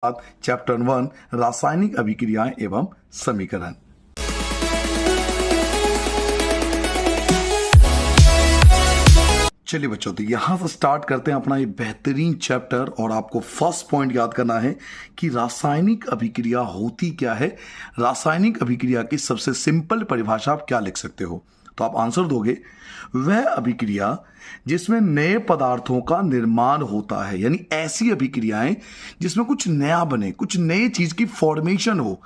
Chapter 1 रासायनिक अभिक्रियाएं एवं समीकरण। चलिए बच्चों, तो यहां से स्टार्ट करते हैं अपना ये बेहतरीन चैप्टर। और आपको फर्स्ट पॉइंट याद करना है कि रासायनिक अभिक्रिया होती क्या है। रासायनिक अभिक्रिया की सबसे सिंपल परिभाषा आप क्या लिख सकते हो? तो आप आंसर दोगे, वह अभिक्रिया जिसमें नए पदार्थों का निर्माण होता है, यानी ऐसी अभिक्रियाएं जिसमें कुछ नया बने, कुछ नए चीज की फॉर्मेशन हो।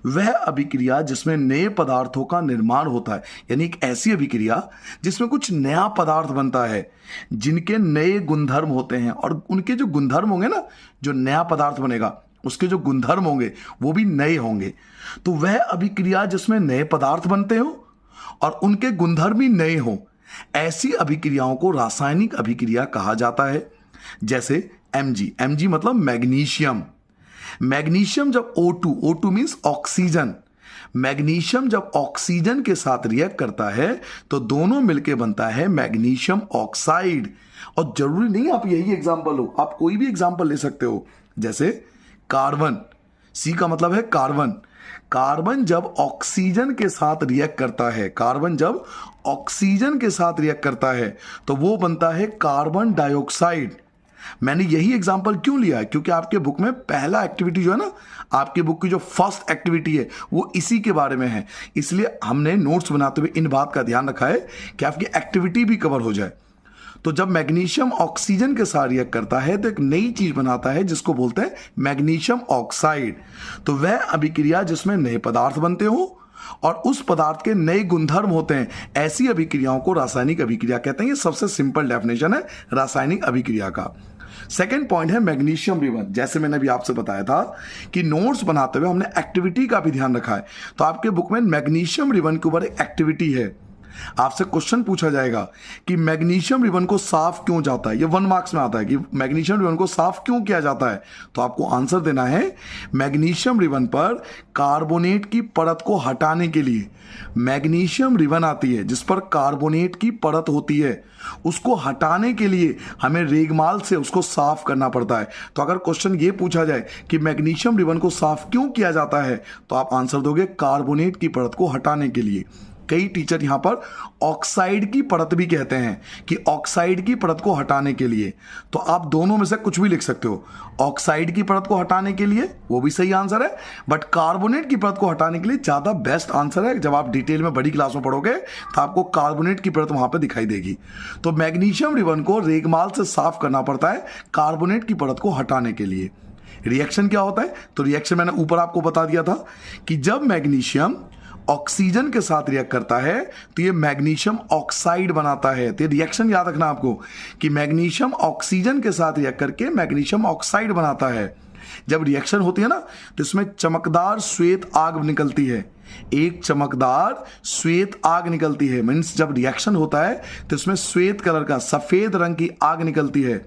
वह अभिक्रिया जिसमें नए पदार्थों का निर्माण होता है, यानी एक ऐसी अभिक्रिया जिसमें कुछ नया पदार्थ बनता है, जिनके नए गुणधर्म होते हैं, और उनके जो गुणधर्म होंगे ना, जो नया पदार्थ बनेगा उसके जो गुणधर्म होंगे वो भी नए होंगे। तो वह अभिक्रिया जिसमें नए पदार्थ बनते हो और उनके गुणधर्म भी नए हो, ऐसी अभिक्रियाओं को रासायनिक अभिक्रिया कहा जाता है। जैसे Mg मतलब मैग्नीशियम। मैग्नीशियम जब O2 मींस ऑक्सीजन, मैग्नीशियम जब ऑक्सीजन के साथ रिएक्ट करता है तो दोनों मिलकर बनता है मैग्नीशियम ऑक्साइड। और जरूरी नहीं आप यही एग्जांपल हो, आप कोई भी एग्जांपल ले सकते हो। जैसे कार्बन, C का मतलब है कार्बन। कार्बन जब ऑक्सीजन के साथ रिएक्ट करता है, कार्बन जब ऑक्सीजन के साथ रिएक्ट करता है तो वो बनता है कार्बन डाइऑक्साइड। मैंने यही एग्जांपल क्यों लिया है? क्योंकि आपके बुक में पहला एक्टिविटी जो है ना, आपके बुक की जो फर्स्ट एक्टिविटी है वो इसी के बारे में है। इसलिए हमने नोट्स बनाते हुए इन बात का ध्यान रखा है कि आपकी एक्टिविटी भी कवर हो जाए। तो जब मैग्नीशियम ऑक्सीजन के साथ रिएक्ट करता है तो एक नई चीज बनाता है जिसको बोलते हैं मैग्नीशियम ऑक्साइड। तो वह अभिक्रिया जिसमें नए पदार्थ बनते हो और उस पदार्थ के नए गुणधर्म होते हैं, ऐसी अभिक्रियाओं को रासायनिक अभिक्रिया कहते हैं। ये सबसे सिंपल डेफिनेशन है रासायनिक अभिक्रिया का। सेकेंड पॉइंट है मैग्नीशियम रिबन। जैसे मैंने अभी आपसे बताया था कि नोट्स बनाते हुए हमने एक्टिविटी का भी ध्यान रखा है। तो आपके बुक में मैग्नीशियम रिबन के ऊपर एक एक्टिविटी है। आपसे क्वेश्चन पूछा जाएगा कि मैग्नीशियम रिबन को साफ क्यों जाता है। ये 1 मार्क्स में आता है कि मैग्नीशियम रिबन को साफ क्यों किया जाता है। तो आपको आंसर देना है, मैग्नीशियम रिबन पर कार्बोनेट की परत को हटाने के लिए मैग्नीशियम रिबन आती है जिस पर कार्बोनेट की परत होती है, उसको हटाने के लिए हमें रेगमाल से उसको साफ करना पड़ता है। तो अगर क्वेश्चन ये पूछा जाए कि मैग्नीशियम रिबन को साफ क्यों किया जाता है तो आप आंसर दोगे कार्बोनेट की परत को हटाने के लिए। कई टीचर यहां पर ऑक्साइड की परत भी कहते हैं कि ऑक्साइड की परत को हटाने के लिए। तो आप दोनों में से कुछ भी लिख सकते हो। ऑक्साइड की परत को हटाने के लिए वो भी सही आंसर है, बट कार्बोनेट की परत को हटाने के लिए ज्यादा बेस्ट आंसर है। जब आप डिटेल में बड़ी क्लास में पढ़ोगे तो आपको कार्बोनेट की परत वहां पर दिखाई देगी। तो मैग्नीशियम रिबन को रेगमाल से साफ करना पड़ता है कार्बोनेट की परत को हटाने के लिए। रिएक्शन क्या होता है? तो रिएक्शन मैंने ऊपर आपको बता दिया था कि जब मैग्नीशियम ऑक्सीजन के साथ रिएक्ट करता है तो ये मैग्नीशियम ऑक्साइड बनाता है। तो ये रिएक्शन याद रखना आपको कि मैग्नीशियम ऑक्सीजन के साथ रिएक्ट करके मैग्नीशियम ऑक्साइड बनाता है। जब रिएक्शन होती है ना तो इसमें चमकदार श्वेत आग निकलती है। एक चमकदार श्वेत आग निकलती है, मीन्स जब रिएक्शन होता है तो इसमें श्वेत कलर का, सफेद रंग की आग निकलती है।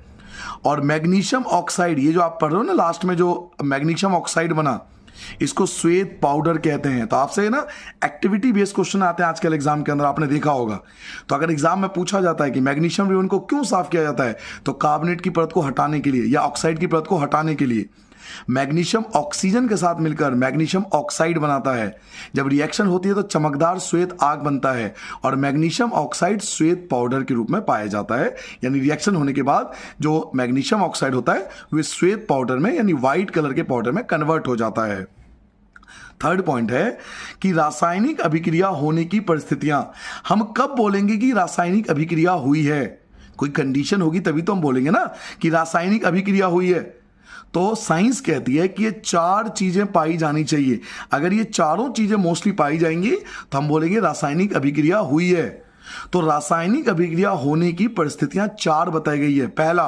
और मैग्नीशियम ऑक्साइड, ये जो आप पढ़ रहे हो ना लास्ट में, जो मैग्नीशियम ऑक्साइड बना, इसको श्वेत पाउडर कहते हैं। तो आपसे ना एक्टिविटी बेस्ड क्वेश्चन आते हैं आजकल एग्जाम के अंदर, आपने देखा होगा। तो अगर एग्जाम में पूछा जाता है कि मैग्नीशियम रिबन को क्यों साफ किया जाता है तो कार्बोनेट की परत को हटाने के लिए या ऑक्साइड की परत को हटाने के लिए। मैग्नीशियम ऑक्सीजन के साथ मिलकर मैग्नीशियम ऑक्साइड बनाता है। जब रिएक्शन होती है तो चमकदार श्वेत आग बनता है और मैग्नीशियम ऑक्साइड श्वेत पाउडर के रूप में पाया जाता है। यानी रिएक्शन होने के बाद जो मैग्नीशियम ऑक्साइड होता है वह श्वेत पाउडर में, यानी व्हाइट कलर के पाउडर में कन्वर्ट हो जाता है। थर्ड पॉइंट है कि रासायनिक अभिक्रिया होने की परिस्थितियां। हम कब बोलेंगे कि रासायनिक अभिक्रिया हुई है? कोई कंडीशन होगी तभी तो हम बोलेंगे ना कि रासायनिक अभिक्रिया हुई है। तो साइंस कहती है कि ये 4 चीजें पाई जानी चाहिए। अगर ये चारों चीजें मोस्टली पाई जाएंगी तो हम बोलेंगे रासायनिक अभिक्रिया हुई है। तो रासायनिक अभिक्रिया होने की परिस्थितियां 4 बताई गई है। पहला,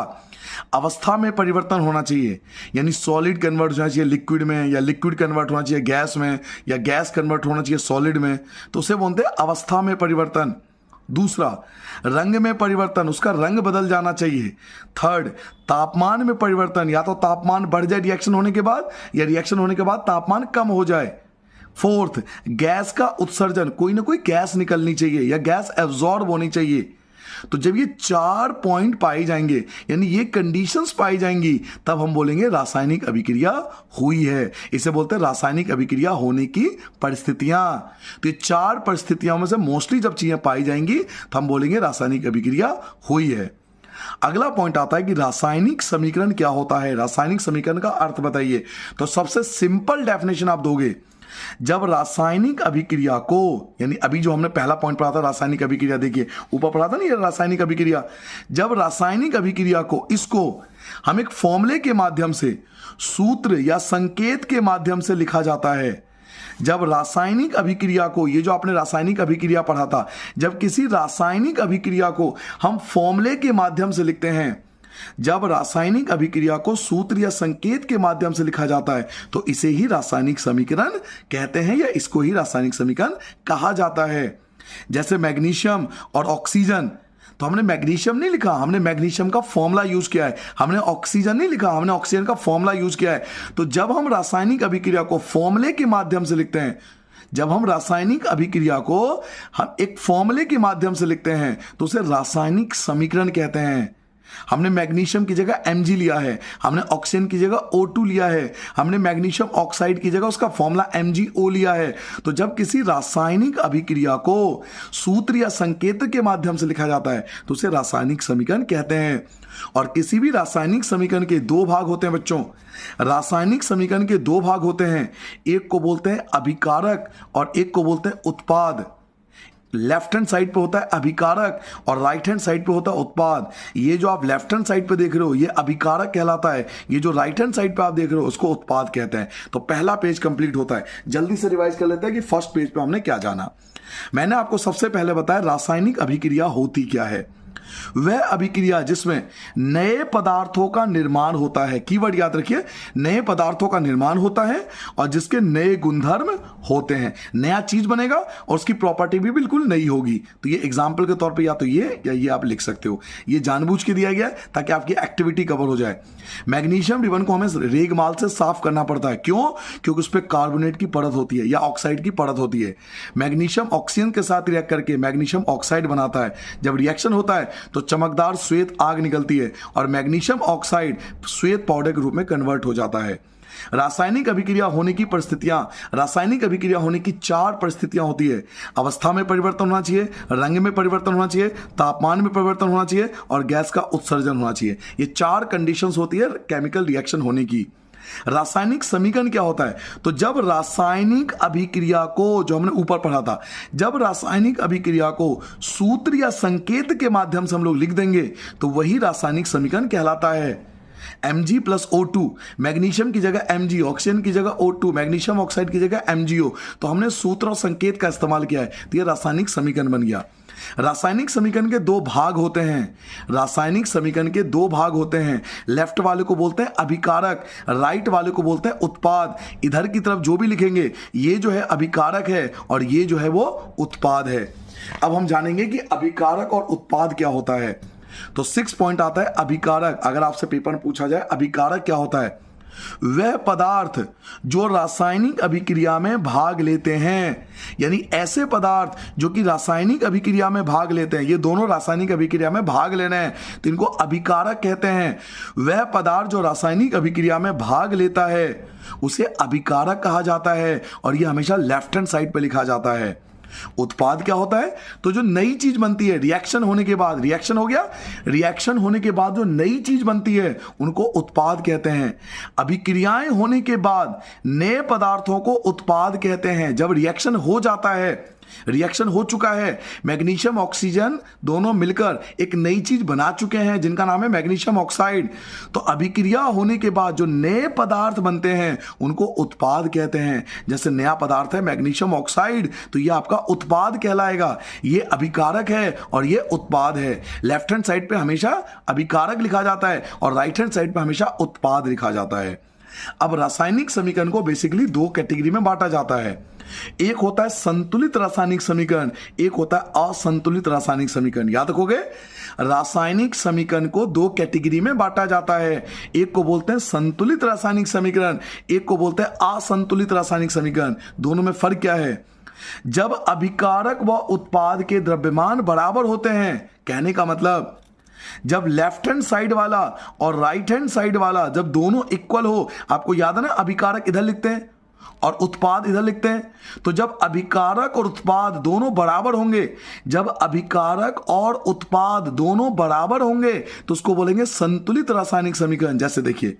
अवस्था में परिवर्तन होना चाहिए, यानी सॉलिड कन्वर्ट होना चाहिए लिक्विड में, या लिक्विड कन्वर्ट होना चाहिए गैस में, या गैस कन्वर्ट होना चाहिए सॉलिड में। तो उसे बोलते हैं अवस्था में परिवर्तन। दूसरा, रंग में परिवर्तन, उसका रंग बदल जाना चाहिए। थर्ड, तापमान में परिवर्तन, या तो तापमान बढ़ जाए रिएक्शन होने के बाद, या रिएक्शन होने के बाद तापमान कम हो जाए। फोर्थ, गैस का उत्सर्जन, कोई ना कोई गैस निकलनी चाहिए या गैस एब्जॉर्ब होनी चाहिए। तो जब ये 4 पॉइंट पाए जाएंगे, यानी ये कंडीशंस पाई जाएंगी, तब हम बोलेंगे रासायनिक अभिक्रिया हुई है। इसे बोलते हैं रासायनिक अभिक्रिया होने की परिस्थितियां। तो ये 4 परिस्थितियों में से मोस्टली जब चीजें पाई जाएंगी तो हम बोलेंगे रासायनिक अभिक्रिया हुई है। अगला पॉइंट आता है कि रासायनिक समीकरण क्या होता है। रासायनिक समीकरण का अर्थ बताइए। तो सबसे सिंपल डेफिनेशन आप दोगे, जब रासायनिक अभिक्रिया को, यानी अभी जो हमने पहला पॉइंट पढ़ा था रासायनिक अभिक्रिया, देखिए ऊपर पढ़ा था ना ये रासायनिक अभिक्रिया, जब रासायनिक अभिक्रिया को, इसको हम एक फॉर्मूले के माध्यम से, सूत्र या संकेत के माध्यम से लिखा जाता है। जब रासायनिक अभिक्रिया को, ये जो आपने रासायनिक अभिक्रिया पढ़ा था, जब किसी रासायनिक अभिक्रिया को हम फॉर्मूले के माध्यम से लिखते हैं, जब रासायनिक अभिक्रिया को सूत्र या संकेत के माध्यम से लिखा जाता है, तो इसे ही रासायनिक समीकरण कहते हैं, या इसको ही रासायनिक समीकरण कहा जाता है। जैसे मैग्नीशियम और ऑक्सीजन, तो हमने मैग्नीशियम नहीं लिखा, हमने मैग्नीशियम का फॉर्मूला यूज किया है। हमने ऑक्सीजन नहीं लिखा, हमने ऑक्सीजन का फॉर्मूला यूज किया है। तो जब हम रासायनिक अभिक्रिया को फॉर्मूले के माध्यम से लिखते हैं, जब हम रासायनिक अभिक्रिया को हम एक फॉर्मूले के माध्यम से लिखते हैं, तो उसे रासायनिक समीकरण कहते हैं। हमने मैग्नीशियम की जगह Mg लिया है, हमने ऑक्सीजन की जगह O2 लिया है, हमने मैग्नीशियम ऑक्साइड की जगह उसका फॉर्मूला MgO लिया है। तो जब किसी रासायनिक अभिक्रिया को सूत्र या संकेत के माध्यम से लिखा जाता है, तो उसे रासायनिक समीकरण कहते हैं। और किसी भी रासायनिक समीकरण के 2 भाग होते हैं बच्चों। रासायनिक समीकरण के 2 भाग होते हैं, एक को बोलते हैं अभिकारक और एक को बोलते हैं उत्पाद। लेफ्ट हैंड साइड पे होता है अभिकारक और राइट हैंड साइड पे होता है उत्पाद। ये जो आप लेफ्ट हैंड साइड पे देख रहे हो ये अभिकारक कहलाता है, ये जो राइट हैंड साइड पे आप देख रहे हो उसको उत्पाद कहते हैं। तो पहला पेज कंप्लीट होता है। जल्दी से रिवाइज कर लेते हैं कि फर्स्ट पेज पे हमने क्या जाना। मैंने आपको सबसे पहले बताया रासायनिक अभिक्रिया होती क्या है। वह अभिक्रिया जिसमें नए पदार्थों का निर्माण होता है, कीवर्ड याद रखिए, नए पदार्थों का निर्माण होता है और जिसके नए गुणधर्म होते हैं। नया चीज बनेगा और उसकी प्रॉपर्टी भी बिल्कुल नई होगी। तो ये एग्जाम्पल के तौर पे या तो ये या ये आप लिख सकते हो। ये जानबूझ के दिया गया है ताकि आपकी एक्टिविटी कवर हो जाए। मैग्नीशियम रिबन को हमें रेगमाल से साफ करना पड़ता है। क्यों? क्योंकि उस पर कार्बोनेट की परत होती है या ऑक्साइड की परत होती है। मैग्नीशियम ऑक्सीजन के साथ रिएक्ट करके मैग्नीशियम ऑक्साइड बनाता है। जब रिएक्शन होता है तो चमकदार श्वेत आग निकलती है और मैग्नीशियम ऑक्साइड श्वेत पाउडर के रूप में कन्वर्ट हो जाता है। रासायनिक अभिक्रिया होने की परिस्थितियां, रासायनिक अभिक्रिया होने की 4 परिस्थितियां होती है। अवस्था में परिवर्तन होना चाहिए, रंग में परिवर्तन होना चाहिए, तापमान में परिवर्तन होना चाहिए और गैस का उत्सर्जन होना चाहिए। ये 4 कंडीशंस होती है केमिकल रिएक्शन होने की। रासायनिक समीकरण क्या होता है? तो जब रासायनिक अभिक्रिया को, जो हमने ऊपर पढ़ा था, जब रासायनिक अभिक्रिया को सूत्र या संकेत के माध्यम से हम लोग लिख देंगे तो वही रासायनिक समीकरण कहलाता है। Mg प्लस O2, मैग्नीशियम की जगह Mg, ऑक्सीजन की जगह O2, मैग्नीशियम ऑक्साइड की जगह MgO। तो हमने सूत्र और संकेत का इस्तेमाल किया है, तो यह रासायनिक समीकरण बन गया। रासायनिक समीकरण के 2 भाग होते हैं। रासायनिक समीकरण के 2 भाग होते हैं। लेफ्ट वाले को बोलते हैं अभिकारक, राइट वाले को बोलते हैं उत्पाद। इधर की तरफ जो भी लिखेंगे ये जो है अभिकारक है और ये जो है वो उत्पाद है। अब हम जानेंगे कि अभिकारक और उत्पाद क्या होता है। तो 6 पॉइंट आता है अभिकारक। अगर आपसे पेपर में पूछा जाए अभिकारक क्या होता है, वह पदार्थ जो रासायनिक अभिक्रिया में भाग लेते हैं, यानी ऐसे पदार्थ जो कि रासायनिक अभिक्रिया में भाग लेते हैं, ये दोनों रासायनिक अभिक्रिया में भाग लेना है तो इनको अभिकारक कहते हैं। वह पदार्थ जो रासायनिक अभिक्रिया में भाग लेता है उसे अभिकारक कहा जाता है और यह हमेशा लेफ्ट हैंड साइड पे लिखा जाता है। उत्पाद क्या होता है? तो जो नई चीज बनती है रिएक्शन होने के बाद, रिएक्शन हो गया, रिएक्शन होने के बाद जो नई चीज बनती है उनको उत्पाद कहते हैं। अभिक्रियाएं होने के बाद नए पदार्थों को उत्पाद कहते हैं। जब रिएक्शन हो जाता है, रिएक्शन हो चुका है, मैग्नीशियम ऑक्सीजन दोनों मिलकर एक नई चीज बना चुके हैं जिनका नाम है मैग्नीशियम ऑक्साइड, तो अभिक्रिया होने के बाद जो नए पदार्थ बनते हैं उनको उत्पाद कहते हैं। जैसे नया पदार्थ है मैग्नीशियम ऑक्साइड, तो ये आपका उत्पाद कहलाएगा। ये अभिकारक है और ये उत्पाद है। लेफ्ट हैंड साइड पे हमेशा अभिकारक लिखा जाता है और राइट हैंड साइड पे हमेशा उत्पाद लिखा जाता है। अब रासायनिक समीकरण को बेसिकली दो कैटेगरी में बांटा जाता है। एक होता है संतुलित रासायनिक समीकरण, एक होता है असंतुलित रासायनिक समीकरण। याद रखोगे, रासायनिक समीकरण को दो कैटेगरी में बांटा जाता है। एक को बोलते हैं संतुलित रासायनिक समीकरण, एक को बोलते हैं असंतुलित रासायनिक समीकरण। दोनों में फर्क क्या है? जब अभिकारक व उत्पाद के द्रव्यमान बराबर होते हैं, कहने का मतलब जब लेफ्ट हैंड साइड वाला और राइट हैंड साइड वाला जब दोनों इक्वल हो, आपको याद है ना, अभिकारक इधर लिखते हैं और उत्पाद इधर लिखते हैं, तो जब अभिकारक और उत्पाद दोनों बराबर होंगे, जब अभिकारक और उत्पाद दोनों बराबर होंगे तो उसको बोलेंगे संतुलित रासायनिक समीकरण। जैसे देखिए,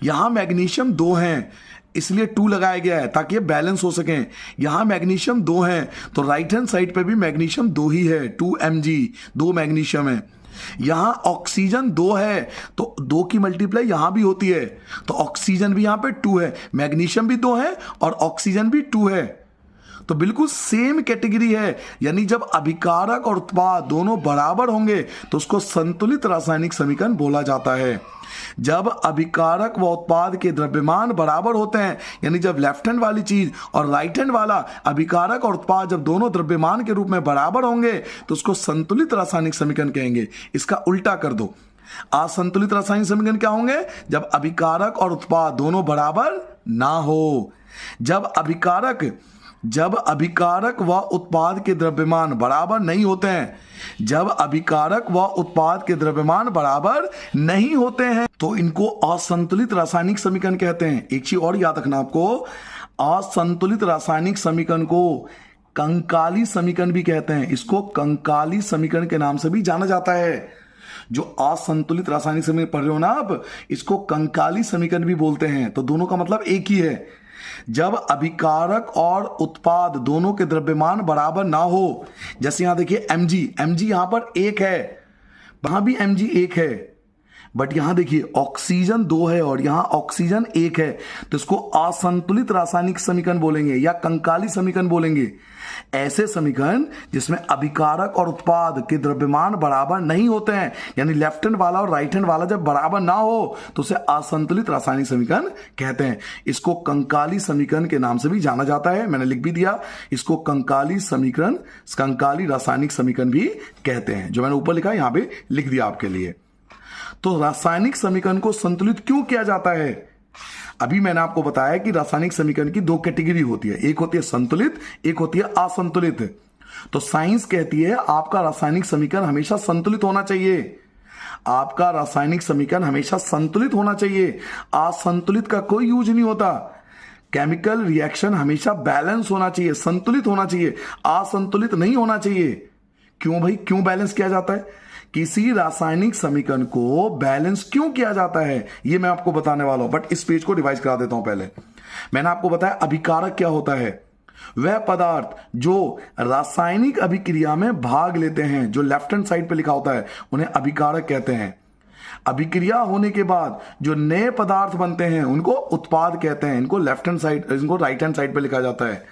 यहां मैग्नीशियम 2 हैं, इसलिए 2 लगाया गया है ताकि ये बैलेंस हो सके। यहां मैग्नीशियम 2 हैं तो राइट हैंड साइड पे भी मैग्नीशियम 2 ही है, 2 Mg, 2 मैग्नीशियम है। यहां ऑक्सीजन 2 है तो 2 की मल्टीप्लाई यहां भी होती है, तो ऑक्सीजन भी यहां पे 2 है, मैग्नीशियम भी 2 है और ऑक्सीजन भी 2 है, तो बिल्कुल सेम कैटेगरी है। यानी जब अभिकारक और उत्पाद दोनों बराबर होंगे तो उसको संतुलित रासायनिक समीकरण बोला जाता है। जब अभिकारक व उत्पाद के द्रव्यमान बराबर होते हैं, यानी जब लेफ्ट हैंड वाली चीज और राइट हैंड वाला अभिकारक और उत्पाद जब दोनों द्रव्यमान के रूप में बराबर होंगे तो उसको संतुलित रासायनिक समीकरण कहेंगे। इसका उल्टा कर दो, असंतुलित रासायनिक समीकरण क्या होंगे? जब अभिकारक और उत्पाद दोनों बराबर ना हो। जब अभिकारक व उत्पाद के द्रव्यमान बराबर नहीं होते हैं, जब अभिकारक व उत्पाद के द्रव्यमान बराबर नहीं होते हैं तो इनको असंतुलित रासायनिक समीकरण कहते हैं। एक चीज और याद रखना आपको, असंतुलित रासायनिक समीकरण को कंकाली समीकरण भी कहते हैं। इसको कंकाली समीकरण के नाम से भी जाना जाता है। जो असंतुलित रासायनिक समीकरण पढ़ रहे हो ना आप, इसको कंकाली समीकरण भी बोलते हैं। तो दोनों का मतलब एक ही है। जब अभिकारक और उत्पाद दोनों के द्रव्यमान बराबर ना हो, जैसे यहां देखिए Mg यहां पर 1 है, वहां भी Mg 1 है, बट यहां देखिए ऑक्सीजन 2 है और यहां ऑक्सीजन 1 है, तो इसको असंतुलित रासायनिक समीकरण बोलेंगे या कंकाली समीकरण बोलेंगे। ऐसे समीकरण जिसमें अभिकारक और उत्पाद के द्रव्यमान बराबर नहीं होते हैं, यानी लेफ्ट हैंड वाला और राइट हैंड वाला जब बराबर ना हो तो उसे असंतुलित रासायनिक समीकरण कहते हैं। इसको कंकाली समीकरण के नाम से भी जाना जाता है, मैंने लिख भी दिया। इसको कंकाली समीकरण, कंकाली रासायनिक समीकरण भी कहते हैं। जो मैंने ऊपर लिखा है यहां पे लिख दिया आपके लिए। तो रासायनिक समीकरण को संतुलित क्यों किया जाता है? अभी मैंने आपको बताया कि रासायनिक समीकरण की 2 कैटेगरी होती है, एक होती है संतुलित, एक होती है असंतुलित। तो साइंस कहती है आपका रासायनिक समीकरण हमेशा संतुलित होना चाहिए, आपका रासायनिक समीकरण हमेशा संतुलित होना चाहिए। असंतुलित का कोई यूज नहीं होता। केमिकल रिएक्शन हमेशा बैलेंस होना चाहिए, संतुलित होना चाहिए, असंतुलित नहीं होना चाहिए। क्यों भाई, क्यों बैलेंस किया जाता है? किसी रासायनिक समीकरण को बैलेंस क्यों किया जाता है ये मैं आपको बताने वाला हूं, बट इस पेज को रिवाइज करा देता हूं। पहले मैंने आपको बताया अभिकारक क्या होता है। वह पदार्थ जो रासायनिक अभिक्रिया में भाग लेते हैं, जो लेफ्ट हैंड साइड पे लिखा होता है, उन्हें अभिकारक कहते हैं। अभिक्रिया होने के बाद जो नए पदार्थ बनते हैं उनको उत्पाद कहते हैं। इनको लेफ्ट हैंड साइड, इनको राइट हैंड साइड पे लिखा जाता है।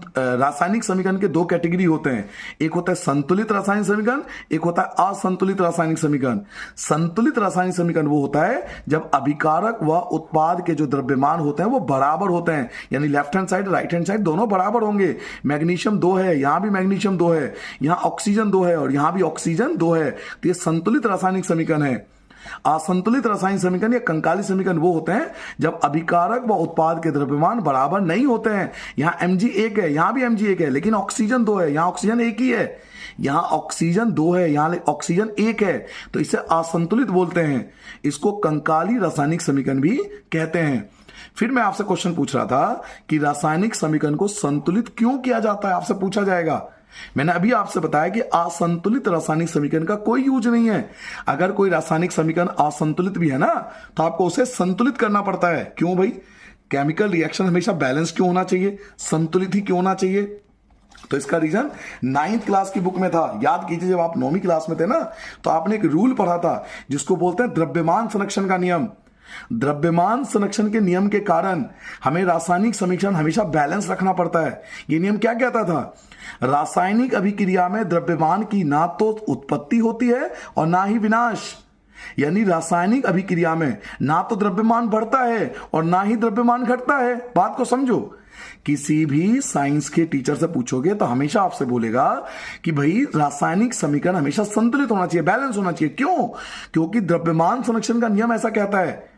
रासायनिक समीकरण के 2 कैटेगरी होते हैं, एक होता है संतुलित रासायनिक समीकरण, एक होता है असंतुलित रासायनिक समीकरण। संतुलित रासायनिक समीकरण वो होता है जब अभिकारक व उत्पाद के जो द्रव्यमान होते हैं वो बराबर होते हैं, यानी left hand side right hand side दोनों बराबर होंगे। मैग्नीशियम 2 है, यहां भी मैग्नीशियम 2 है, यहां ऑक्सीजन 2 है और यहां भी ऑक्सीजन 2 है, तो ये संतुलित रासायनिक समीकरण है। असंतुलित रासायनिक समीकरण या कंकाली समीकरण वो होते हैं जब अभिकारक व उत्पाद के द्रव्यमान बराबर नहीं होते हैं। यहां Mg 1 है, यहां भी Mg 1 है, लेकिन ऑक्सीजन 2 है, यहां ऑक्सीजन 1 ही है, यहां ऑक्सीजन 2 है, यहां ऑक्सीजन 1 है, तो इसे असंतुलित बोलते हैं। इसको कंकाली रासायनिक समीकरण भी कहते हैं। फिर मैं आपसे क्वेश्चन पूछ रहा था कि रासायनिक समीकरण को संतुलित क्यों किया जाता है, आपसे पूछा जाएगा। मैंने अभी आपसे बताया कि असंतुलित रासायनिक समीकरण का कोई यूज नहीं है। अगर कोई रासायनिक समीकरण असंतुलित भी है ना तो आपको उसे संतुलित करना पड़ता है। क्यों भाई? केमिकल रिएक्शन हमेशा बैलेंस क्यों होना चाहिए, संतुलित ही क्यों होना चाहिए? तो इसका रीजन 9th क्लास की बुक में था। याद कीजिए, जब आप 9वीं क्लास में थे ना तो आपने एक रूल पढ़ा था जिसको बोलते हैं द्रव्यमान संरक्षण का नियम। द्रव्यमान संरक्षण के नियम के कारण हमें रासायनिक समीकरण हमेशा बैलेंस रखना पड़ता है। यह नियम क्या कहता था? रासायनिक अभिक्रिया में द्रव्यमान की ना तो उत्पत्ति होती है और ना ही विनाश। यानी रासायनिक अभिक्रिया में ना तो द्रव्यमान बढ़ता है और ना ही द्रव्यमान घटता है। बात को समझो। किसी भी साइंस के टीचर से पूछोगे तो हमेशा आपसे बोलेगा कि भाई रासायनिक समीकरण हमेशा संतुलित होना चाहिए, बैलेंस होना चाहिए। क्यों? क्योंकि द्रव्यमान संरक्षण का नियम ऐसा कहता है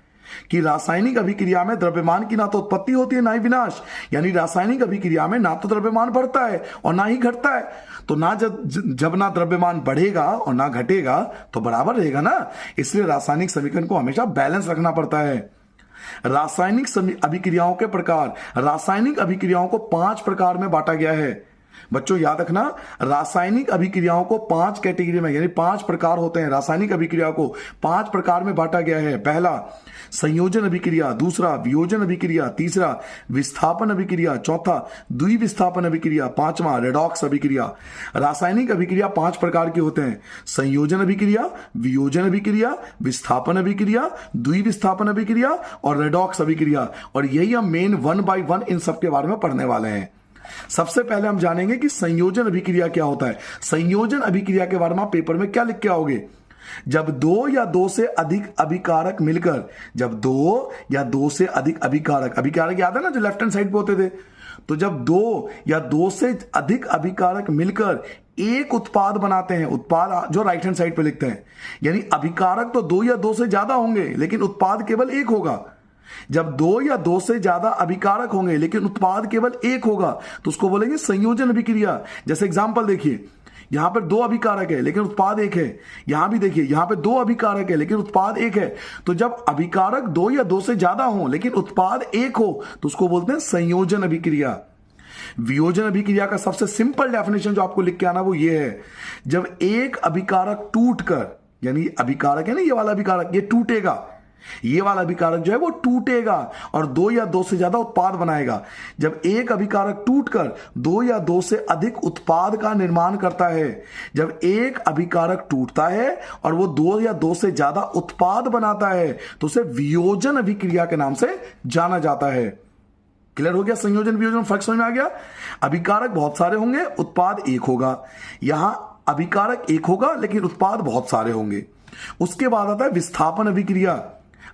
कि रासायनिक अभिक्रिया में द्रव्यमान की ना तो उत्पत्ति होती है ना ही विनाश। यानी रासायनिक अभिक्रिया में ना तो द्रव्यमान बढ़ता है और ना ही घटता है। तो ना जब ना द्रव्यमान बढ़ेगा और ना घटेगा तो बराबर रहेगा ना। इसलिए रासायनिक समीकरण को हमेशा बैलेंस रखना पड़ता है। रासायनिक अभिक्रियाओं के प्रकार, रासायनिक अभिक्रियाओं को 5 प्रकार में बांटा गया है। बच्चों याद रखना, रासायनिक अभिक्रियाओं को 5 कैटेगरी में यानी 5 प्रकार होते हैं। रासायनिक अभिक्रिया को 5 प्रकार में बांटा गया है। पहला संयोजन अभिक्रिया, दूसरा वियोजन अभिक्रिया, तीसरा विस्थापन अभिक्रिया, चौथा द्विविस्थापन अभिक्रिया, पांचवा रेडॉक्स अभिक्रिया। रासायनिक अभिक्रिया 5 प्रकार के होते हैं: संयोजन अभिक्रिया, वियोजन अभिक्रिया, विस्थापन अभिक्रिया, द्विविस्थापन अभिक्रिया और रेडॉक्स अभिक्रिया। और यही हम मेन 1 बाय 1 इन सब के बारे में पढ़ने वाले हैं। सबसे पहले हम जानेंगे कि संयोजन अभिक्रिया क्या होता है। संयोजन अभिक्रिया के बारे में आप पेपर में क्या लिख के आओगे? जब 2 या 2 से अधिक अभिकारक मिलकर, जब 2 या 2 से अधिक अभिकारक याद है ना जो लेफ्ट हैंड साइड पे होते थे, तो जब 2 या 2 से अधिक अभिकारक मिलकर एक उत्पाद बनाते हैं, उत्पाद जो राइट हैंड साइड पे लिखते हैं, यानी अभिकारक तो 2 या 2 से ज्यादा होंगे लेकिन उत्पाद केवल एक होगा। जब 2 या 2 से ज्यादा अभिकारक होंगे लेकिन उत्पाद केवल एक होगा तो उसको बोलेंगे संयोजन अभिक्रिया। जैसे एग्जांपल देखिए, यहां पर 2 अभिकारक है लेकिन उत्पाद एक है। यहां भी देखिए, यहां पे 2 अभिकारक है लेकिन उत्पाद एक है। तो जब अभिकारक 2 या 2 से ज्यादा हो लेकिन उत्पाद एक हो तो उसको बोलते हैं संयोजन अभिक्रिया। वियोजन अभिक्रिया का सबसे सिंपल डेफिनेशन जो आपको लिख के आना वो ये है, जब एक अभिकारक टूटकर, यानी अभिकारक है ना ये वाला अभिकारक, ये टूटेगा, ये वाला अभिकारक जो है वो टूटेगा और 2 या 2 से ज्यादा उत्पाद बनाएगा। जब एक अभिकारक टूटकर 2 या 2 से अधिक उत्पाद का निर्माण करता है, जब एक अभिकारक टूटता है और वो 2 या 2 से ज्यादा उत्पाद बनाता है तो उसे वियोजन अभिक्रिया के नाम से जाना जाता है। क्लियर हो गया? संयोजन वियोजन फर्क समझ में आ गया? अभिकारक बहुत सारे होंगे, उत्पाद एक होगा। यहां अभिकारक एक होगा लेकिन उत्पाद बहुत सारे होंगे। उसके बाद आता है विस्थापन अभिक्रिया।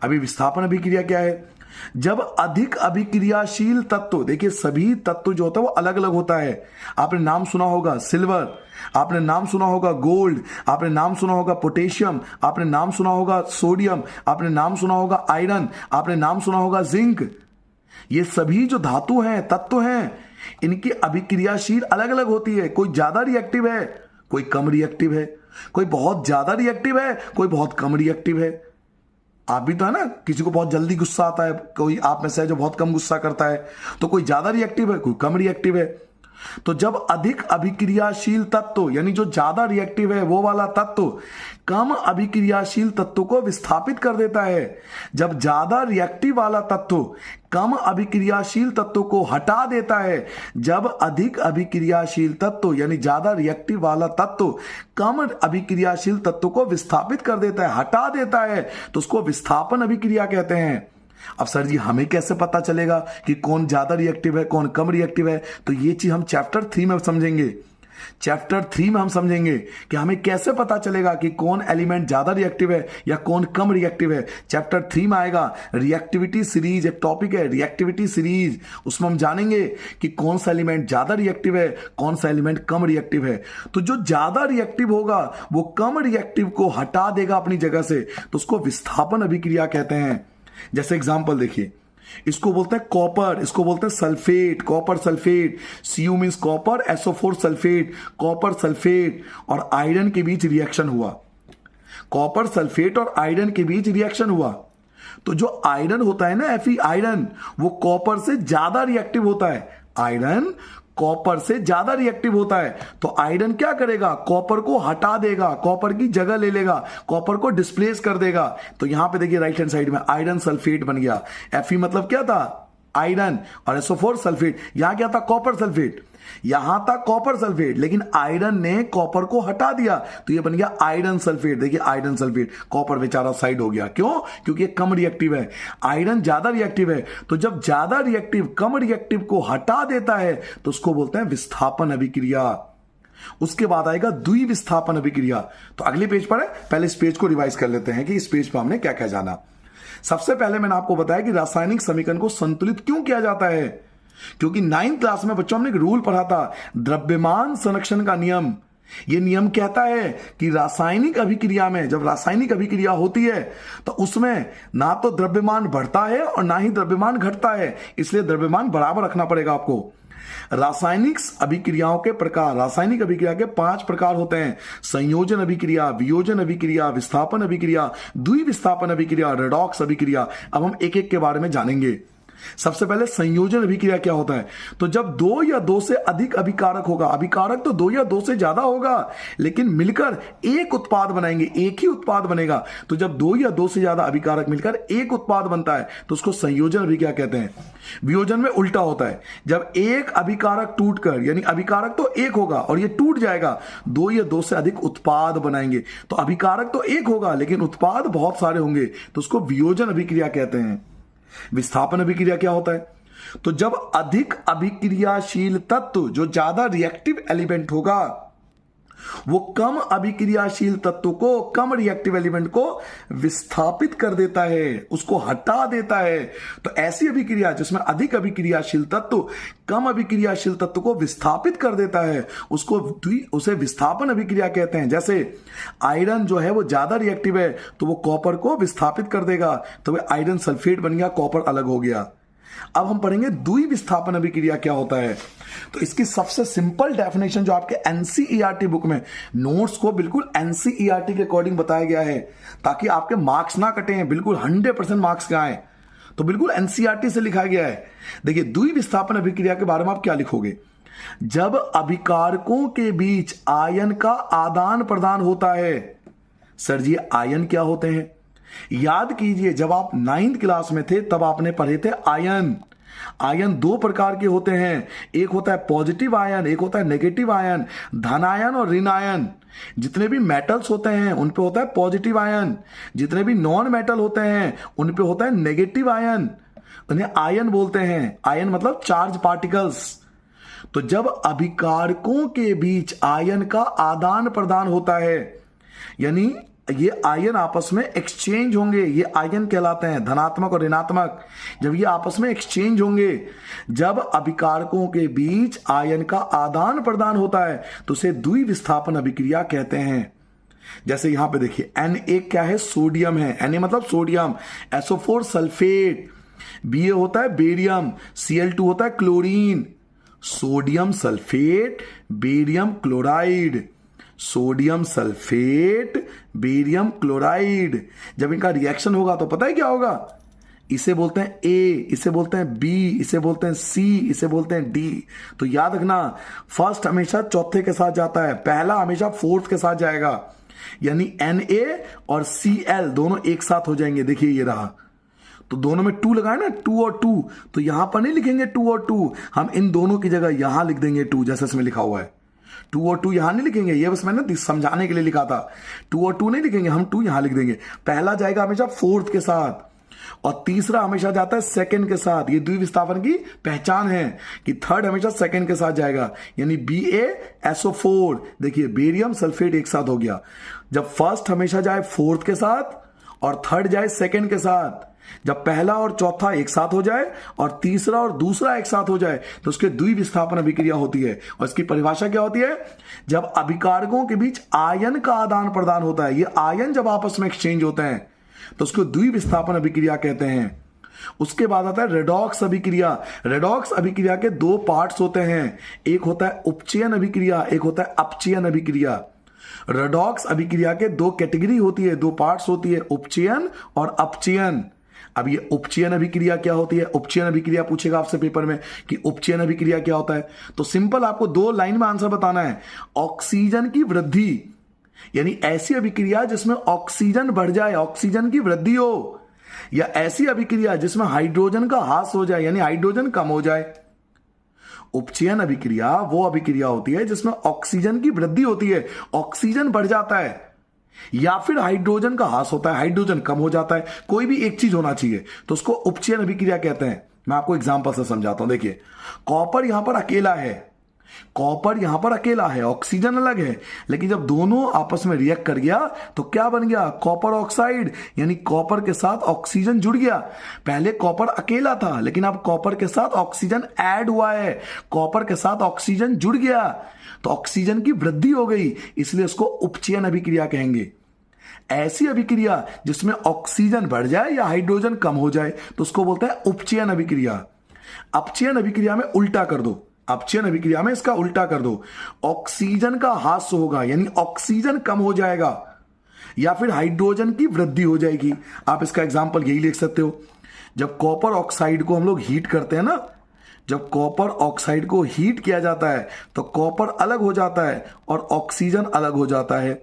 अभी विस्थापन अभिक्रिया क्या है? जब अधिक अभिक्रियाशील तत्व, देखिए सभी तत्व जो होता है वो अलग अलग होता है। आपने नाम सुना होगा सिल्वर, आपने नाम सुना होगा गोल्ड, आपने नाम सुना होगा पोटेशियम, आपने नाम सुना होगा सोडियम, आपने नाम सुना होगा आयरन, आपने नाम सुना होगा जिंक। ये सभी जो धातु हैं, तत्व हैं, इनकी अभिक्रियाशील अलग अलग होती है। कोई ज्यादा रिएक्टिव है, कोई कम रिएक्टिव है, कोई बहुत ज्यादा रिएक्टिव है, कोई बहुत कम रिएक्टिव है। आप भी तो है ना, किसी को बहुत जल्दी गुस्सा आता है, कोई आप में से है जो बहुत कम गुस्सा करता है, तो कोई ज्यादा रिएक्टिव है, कोई कम रिएक्टिव है। तो जब अधिक अभिक्रियाशील तत्व यानी जो ज्यादा रिएक्टिव है वो वाला तत्व कम अभिक्रियाशील तत्व को विस्थापित कर देता है, जब ज्यादा रिएक्टिव वाला तत्व कम अभिक्रियाशील तत्व को हटा देता है, जब अधिक अभिक्रियाशील तत्व यानी ज्यादा रिएक्टिव वाला तत्व कम अभिक्रियाशील तत्व को विस्थापित कर देता है, हटा देता है, तो उसको विस्थापन अभिक्रिया कहते हैं। अब सर जी हमें कैसे पता चलेगा कि कौन ज्यादा रिएक्टिव है कौन कम रिएक्टिव है? तो ये चीज हम चैप्टर 3 में समझेंगे। चैप्टर 3 में हम समझेंगे कि हमें कैसे पता चलेगा कि कौन एलिमेंट ज्यादा रिएक्टिव है या कौन कम रिएक्टिव है। चैप्टर 3 में आएगा रिएक्टिविटी सीरीज, एक टॉपिक है रिएक्टिविटी सीरीज, उसमें हम जानेंगे कि कौन सा एलिमेंट ज्यादा रिएक्टिव है कौन सा एलिमेंट कम रिएक्टिव है। तो जो ज्यादा रिएक्टिव होगा वो कम रिएक्टिव को हटा देगा अपनी जगह से, तो उसको विस्थापन अभिक्रिया कहते हैं। जैसे एग्जांपल देखिए, इसको बोलते हैं कॉपर, इसको बोलते हैं sulphate, copper sulphate. Cu means copper, SO4 sulphate, copper sulphate और आयरन के बीच रिएक्शन हुआ। कॉपर सल्फेट और आयरन के बीच रिएक्शन हुआ तो जो आयरन होता है ना Fe आयरन, वो कॉपर से ज्यादा रिएक्टिव होता है। आयरन कॉपर से ज्यादा रिएक्टिव होता है तो आयरन क्या करेगा? कॉपर को हटा देगा, कॉपर की जगह ले लेगा, कॉपर को डिस्प्लेस कर देगा। तो यहां पे देखिए राइट हैंड साइड में आयरन सल्फेट बन गया। Fe मतलब क्या था? आयरन, और SO4 सल्फेट, यहां क्या था? Copper sulphate. यहां था कॉपर सल्फेट लेकिन आयरन ने कॉपर को हटा दिया तो ये बन गया आयरन सल्फेट। देखिए आयरन सल्फेट, कॉपर बेचारा साइड हो गया। क्यों? क्योंकि ये कम रिएक्टिव है, आयरन ज्यादा रिएक्टिव है। तो जब ज्यादा रिएक्टिव कम रिएक्टिव को हटा देता है तो उसको बोलते हैं विस्थापन अभिक्रिया। उसके बाद आएगा द्विविस्थापन अभिक्रिया। तो अगले पेज पर है, पहले इस पेज को रिवाइज कर लेते हैं कि इस पेज पर हमने क्या क्या जाना। सबसे पहले मैंने आपको बताया कि रासायनिक समीकरण को संतुलित क्यों किया जाता है, क्योंकि 9th क्लास में बच्चों हमने एक रूल पढ़ा था, द्रव्यमान संरक्षण का नियम। यह नियम कहता है कि रासायनिक अभिक्रिया में, जब रासायनिक अभिक्रिया होती है तो उसमें ना तो द्रव्यमान बढ़ता है और ना ही द्रव्यमान घटता है, इसलिए द्रव्यमान बराबर रखना पड़ेगा आपको। रासायनिक अभिक्रियाओं के प्रकार, रासायनिक अभिक्रिया के 5 प्रकार होते हैं: संयोजन अभिक्रिया, वियोजन अभिक्रिया, विस्थापन अभिक्रिया, द्विविस्थापन अभिक्रिया, रेडॉक्स अभिक्रिया। अब हम एक एक के बारे में जानेंगे। सबसे पहले संयोजन अभिक्रिया क्या होता है? तो जब 2 या 2 से अधिक अभिकारक होगा, अभिकारक तो 2 या 2 से ज्यादा होगा, लेकिन मिलकर एक उत्पाद बनाएंगे, एक ही उत्पाद बनेगा। तो जब 2 या 2 से ज्यादा अभिकारक मिलकर एक उत्पाद बनता है तो उसको संयोजन अभिक्रिया कहते हैं। वियोजन में उल्टा होता है, जब एक अभिकारक टूटकर, यानी अभिकारक तो एक होगा और ये टूट जाएगा, 2 या 2 से अधिक उत्पाद बनाएंगे। तो अभिकारक तो एक होगा लेकिन उत्पाद बहुत सारे होंगे, तो उसको वियोजन अभिक्रिया कहते हैं। विस्थापन अभिक्रिया क्या होता है? तो जब अधिक अभिक्रियाशील तत्व, जो ज्यादा रिएक्टिव एलिमेंट होगा, वो कम अभिक्रियाशील तत्व को, कम रिएक्टिव एलिमेंट को विस्थापित कर देता है, उसको हटा देता है। तो ऐसी अभिक्रिया जिसमें अधिक अभिक्रियाशील तत्व कम अभिक्रियाशील तत्व को विस्थापित कर देता है, उसे विस्थापन अभिक्रिया कहते हैं। जैसे आयरन जो है वो ज्यादा रिएक्टिव है तो वो कॉपर को विस्थापित कर देगा, तो वो आयरन सल्फेट बन गया, कॉपर अलग हो गया। अब हम पढ़ेंगे द्विविस्थापन अभिक्रिया क्या होता है। तो इसकी सबसे सिंपल डेफिनेशन जो आपके एनसीईआरटी बुक में, नोट्स को बिल्कुल एनसीईआरटी के अकॉर्डिंग बताया गया है ताकि आपके मार्क्स ना कटे, बिल्कुल 100% मार्क्स का आए, तो बिल्कुल एनसीईआरटी से लिखा गया है। देखिए, द्विविस्थापन अभिक्रिया के बारे में आप क्या लिखोगे? जब अभिकारकों के बीच आयन का आदान प्रदान होता है। सर जी, आयन क्या होते हैं? याद कीजिए, जब आप 9th क्लास में थे तब आपने पढ़े थे आयन। आयन 2 प्रकार के होते हैं, एक होता है पॉजिटिव आयन, एक होता है नेगेटिव आयन, धन आयन और ऋण आयन। जितने भी मेटल्स होते हैं उन पे होता है पॉजिटिव आयन, जितने भी नॉन मेटल होते हैं उन पे होता है नेगेटिव आयन। उन्हें आयन बोलते हैं। आयन मतलब चार्ज पार्टिकल्स। तो जब अभिकारकों के बीच आयन का आदान प्रदान होता है, यानी ये आयन आपस में एक्सचेंज होंगे, ये आयन कहलाते हैं, धनात्मक और ऋणात्मक। जब ये आपस में एक्सचेंज होंगे, जब अभिकारकों के बीच आयन का आदान प्रदान होता है तो उसे द्विविस्थापन अभिक्रिया कहते हैं। जैसे यहां पे देखिए, Na क्या है? सोडियम है। Na मतलब सोडियम, SO4 सल्फेट, Ba होता है बेरियम, Cl2 होता है chlorine. Sodium sulphate, barium chloride, sodium sulphate, barium chloride. जब इनका रिएक्शन होगा तो पता है क्या होगा? इसे बोलते हैं ए, इसे बोलते हैं बी, इसे बोलते हैं सी, इसे बोलते हैं डी। तो याद रखना, फर्स्ट हमेशा चौथे के साथ जाता है, पहला हमेशा फोर्थ के साथ जाएगा। यानी Na और Cl दोनों एक साथ हो जाएंगे। देखिए ये रहा, तो दोनों में 2 लगाए ना, 2 और 2। तो यहां पर नहीं लिखेंगे 2 और 2, हम इन दोनों की जगह यहां लिख देंगे 2, जैसे इसमें लिखा हुआ है। 2 और 2 यहां नहीं लिखेंगे, ये बस मैंने समझाने के लिए लिखा था। 2 और 2 नहीं लिखेंगे, हम 2 यहां लिख देंगे। पहला जाएगा हमेशा फोर्थ के साथ और तीसरा हमेशा जाता है सेकंड के साथ। ये द्विविस्थापन की पहचान है कि थर्ड हमेशा सेकंड के साथ जाएगा। यानी BaSO4, देखिए बेरियम सल्फेट एक साथ हो गया। जब फर्स्ट हमेशा जाए फोर्थ के साथ और थर्ड जाए सेकंड के साथ, जब पहला और चौथा एक साथ हो जाए और तीसरा और दूसरा एक साथ हो जाए तो उसके द्विविस्थापन अभिक्रिया होती है। और इसकी परिभाषा क्या होती है? जब अभिकारकों के बीच आयन का आदान प्रदान होता है, ये आयन जब आपस में एक्सचेंज होते हैं तो उसको द्विविस्थापन अभिक्रिया कहते हैं। उसके बाद आता है रेडॉक्स अभिक्रिया। रेडॉक्स अभिक्रिया के 2 पार्ट्स होते हैं, एक होता है उपचयन अभिक्रिया, एक होता है अपचयन अभिक्रिया। रेडॉक्स अभिक्रिया के 2 कैटेगरी होती है, 2 पार्ट्स होती है, उपचयन और अपचयन। अब ये उपचयन अभिक्रिया क्या होती है? उपचयन अभिक्रिया पूछेगा आपसे पेपर में कि उपचयन अभिक्रिया क्या होता है। तो सिंपल आपको 2 लाइन में आंसर बताना है। ऑक्सीजन की वृद्धि, यानी ऐसी अभिक्रिया जिसमें ऑक्सीजन बढ़ जाए, ऑक्सीजन की वृद्धि हो, या ऐसी अभिक्रिया जिसमें हाइड्रोजन का ह्रास हो जाए, यानी हाइड्रोजन कम हो जाए। उपचयन अभिक्रिया वो अभिक्रिया होती है जिसमें ऑक्सीजन की वृद्धि होती है, ऑक्सीजन बढ़ जाता है, या फिर हाइड्रोजन का ह्रास होता है, हाइड्रोजन कम हो जाता है। कोई भी एक चीज होना चाहिए, तो उसको उपचयन अभिक्रिया कहते हैं। मैं आपको एग्जांपल से समझाता हूं। देखिए, कॉपर यहां पर अकेला है, कॉपर यहां पर अकेला है, ऑक्सीजन अलग है, लेकिन जब दोनों आपस में रिएक्ट कर गया तो क्या बन गया, कॉपर ऑक्साइड, यानी कॉपर के साथ ऑक्सीजन जुड़ गया। पहले कॉपर अकेला था, लेकिन अब कॉपर के साथ ऑक्सीजन ऐड हुआ है, कॉपर के साथ ऑक्सीजन जुड़ गया, तो ऑक्सीजन की वृद्धि हो गई, इसलिए उसको उपचयन अभिक्रिया कहेंगे। ऐसी अभिक्रिया जिसमें ऑक्सीजन बढ़ जाए या हाइड्रोजन कम हो जाए तो उसको बोलते हैं उपचयन अभिक्रिया। अपचयन अभिक्रिया में उल्टा कर दो, अपचयन अभिक्रिया में इसका उल्टा कर दो, ऑक्सीजन का ह्रास होगा, यानी ऑक्सीजन कम हो जाएगा या फिर हाइड्रोजन की वृद्धि हो जाएगी। आप इसका एग्जांपल यही लिख सकते हो, जब कॉपर ऑक्साइड को हम लोग हीट करते हैं ना, जब कॉपर ऑक्साइड को हीट किया जाता है तो कॉपर अलग हो जाता है और ऑक्सीजन अलग हो जाता है।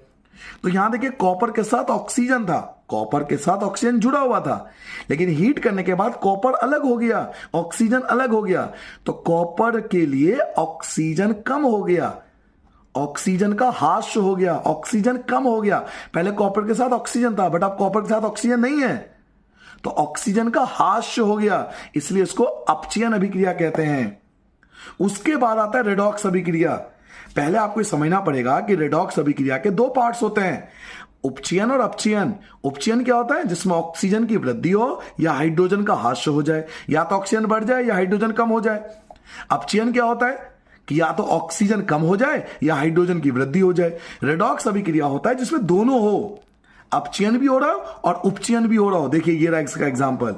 तो यहां देखिए कॉपर के साथ ऑक्सीजन था, कॉपर के साथ ऑक्सीजन जुड़ा हुआ था, लेकिन हीट करने के बाद कॉपर अलग हो गया, ऑक्सीजन अलग हो गया, तो कॉपर के लिए ऑक्सीजन कम हो गया, ऑक्सीजन का ह्रास हो गया, ऑक्सीजन कम हो गया। पहले कॉपर के साथ ऑक्सीजन था, बट अब कॉपर के साथ ऑक्सीजन नहीं है, तो ऑक्सीजन का ह्रास हो गया, इसलिए इसको अपचयन अभिक्रिया कहते हैं। उसके बाद आता है रेडॉक्स अभिक्रिया। पहले आपको समझना पड़ेगा कि रेडॉक्स अभिक्रिया के दो पार्ट्स होते हैं, उपचयन और अपचयन। उपचयन क्या होता है, जिसमें ऑक्सीजन की वृद्धि हो या हाइड्रोजन का ह्रास हो जाए, या तो ऑक्सीजन बढ़ जाए या हाइड्रोजन कम हो जाए। अपचयन क्या होता है कि या तो ऑक्सीजन कम हो जाए या हाइड्रोजन की वृद्धि हो जाए। रेडॉक्स अभिक्रिया होता है जिसमें दोनों हो, अपचयन भी हो रहा हो और उपचयन भी हो रहा हो। देखिए ये रहा इसका एग्जाम्पल,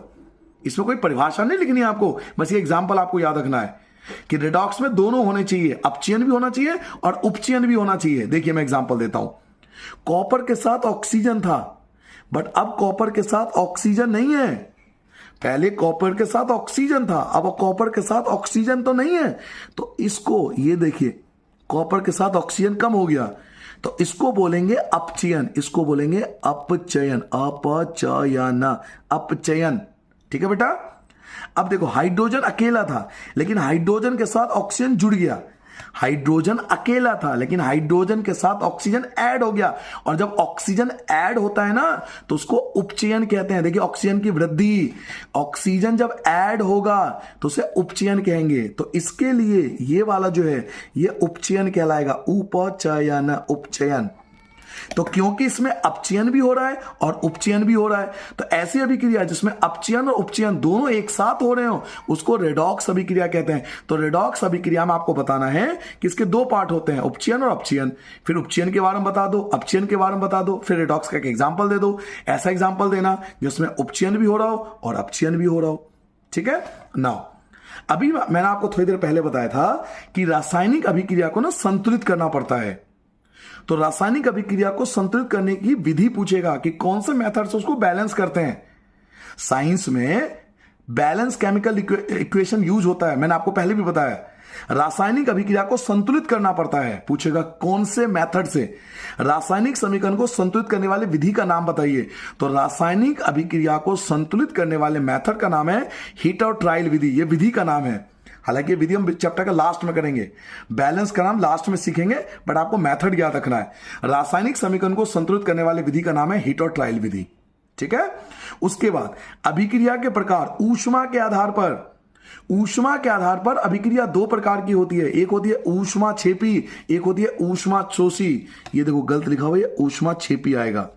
इसमें कोई परिभाषा नहीं लिखनी है आपको, बस ये एग्जाम्पल आपको याद रखना है कि रेडॉक्स में दोनों होने चाहिए, अपचयन भी होना चाहिए और उपचयन भी होना चाहिए। देखिए मैं एग्जांपल देता हूं, कॉपर के साथ ऑक्सीजन था, बट अब कॉपर के साथ ऑक्सीजन नहीं है। पहले कॉपर के साथ ऑक्सीजन था, अब कॉपर के साथ ऑक्सीजन तो नहीं है, तो इसको ये देखिए कॉपर के साथ ऑक्सीजन कम हो गया, तो इसको बोलेंगे अपचयन, इसको बोलेंगे अपचयन, अपचयन, अपचयन। ठीक है बेटा। अब देखो हाइड्रोजन अकेला था, लेकिन हाइड्रोजन के साथ ऑक्सीजन जुड़ गया, हाइड्रोजन अकेला था लेकिन हाइड्रोजन के साथ ऑक्सीजन ऐड हो गया, और जब ऑक्सीजन ऐड होता है ना तो उसको उपचयन कहते हैं। देखिए ऑक्सीजन की वृद्धि, ऑक्सीजन जब ऐड होगा तो उसे उपचयन कहेंगे, तो इसके लिए ये वाला जो है ये उपचयन कहलाएगा, उपचयन, उपचयन। तो क्योंकि इसमें अपचयन भी हो रहा है और उपचयन भी हो रहा है, तो ऐसी अभिक्रिया जिसमें अपचयन और उपचयन दोनों एक साथ हो रहे हो उसको रेडॉक्स अभिक्रिया कहते हैं। तो रेडॉक्स अभिक्रिया में आपको बताना है कि इसके दो पार्ट होते हैं, उपचयन और अपचयन। फिर उपचयन के बारे में बता दो, अपचयन के बारे में बता दो, फिर रेडॉक्स का एक एग्जाम्पल दे दो। ऐसा एग्जाम्पल देना जिसमें उपचयन भी हो रहा हो और अपचयन भी हो रहा हो। ठीक है। नाउ अभी मैंने आपको थोड़ी देर पहले बताया था कि रासायनिक अभिक्रिया को ना संतुलित करना पड़ता है, तो रासायनिक अभिक्रिया को संतुलित करने की विधि पूछेगा कि कौन से मेथड से उसको बैलेंस करते हैं। साइंस में बैलेंस केमिकल इक्वेशन यूज होता है, मैंने आपको पहले भी बताया। रासायनिक अभिक्रिया को संतुलित करना पड़ता है, पूछेगा कौन से मेथड से। रासायनिक समीकरण को संतुलित करने वाले विधि का नाम बताइए, तो रासायनिक अभिक्रिया को संतुलित करने वाले मेथड का नाम है हीट और ट्रायल विधि, ये विधि का नाम है। हालांकि विधि हम चैप्टर का लास्ट में करेंगे, बैलेंस का नाम लास्ट में सीखेंगे, बट आपको मेथड याद रखना है। रासायनिक समीकरण को संतुलित करने वाली विधि का नाम है हीट और ट्रायल विधि। ठीक है। उसके बाद अभिक्रिया के प्रकार, ऊष्मा के आधार पर, ऊष्मा के आधार पर अभिक्रिया दो प्रकार की होती है, एक होती है ऊष्मा छेपी, एक होती है ऊष्मा शोषी। ये देखो गलत लिखा हुआ है, ऊष्मा छेपी आएगा,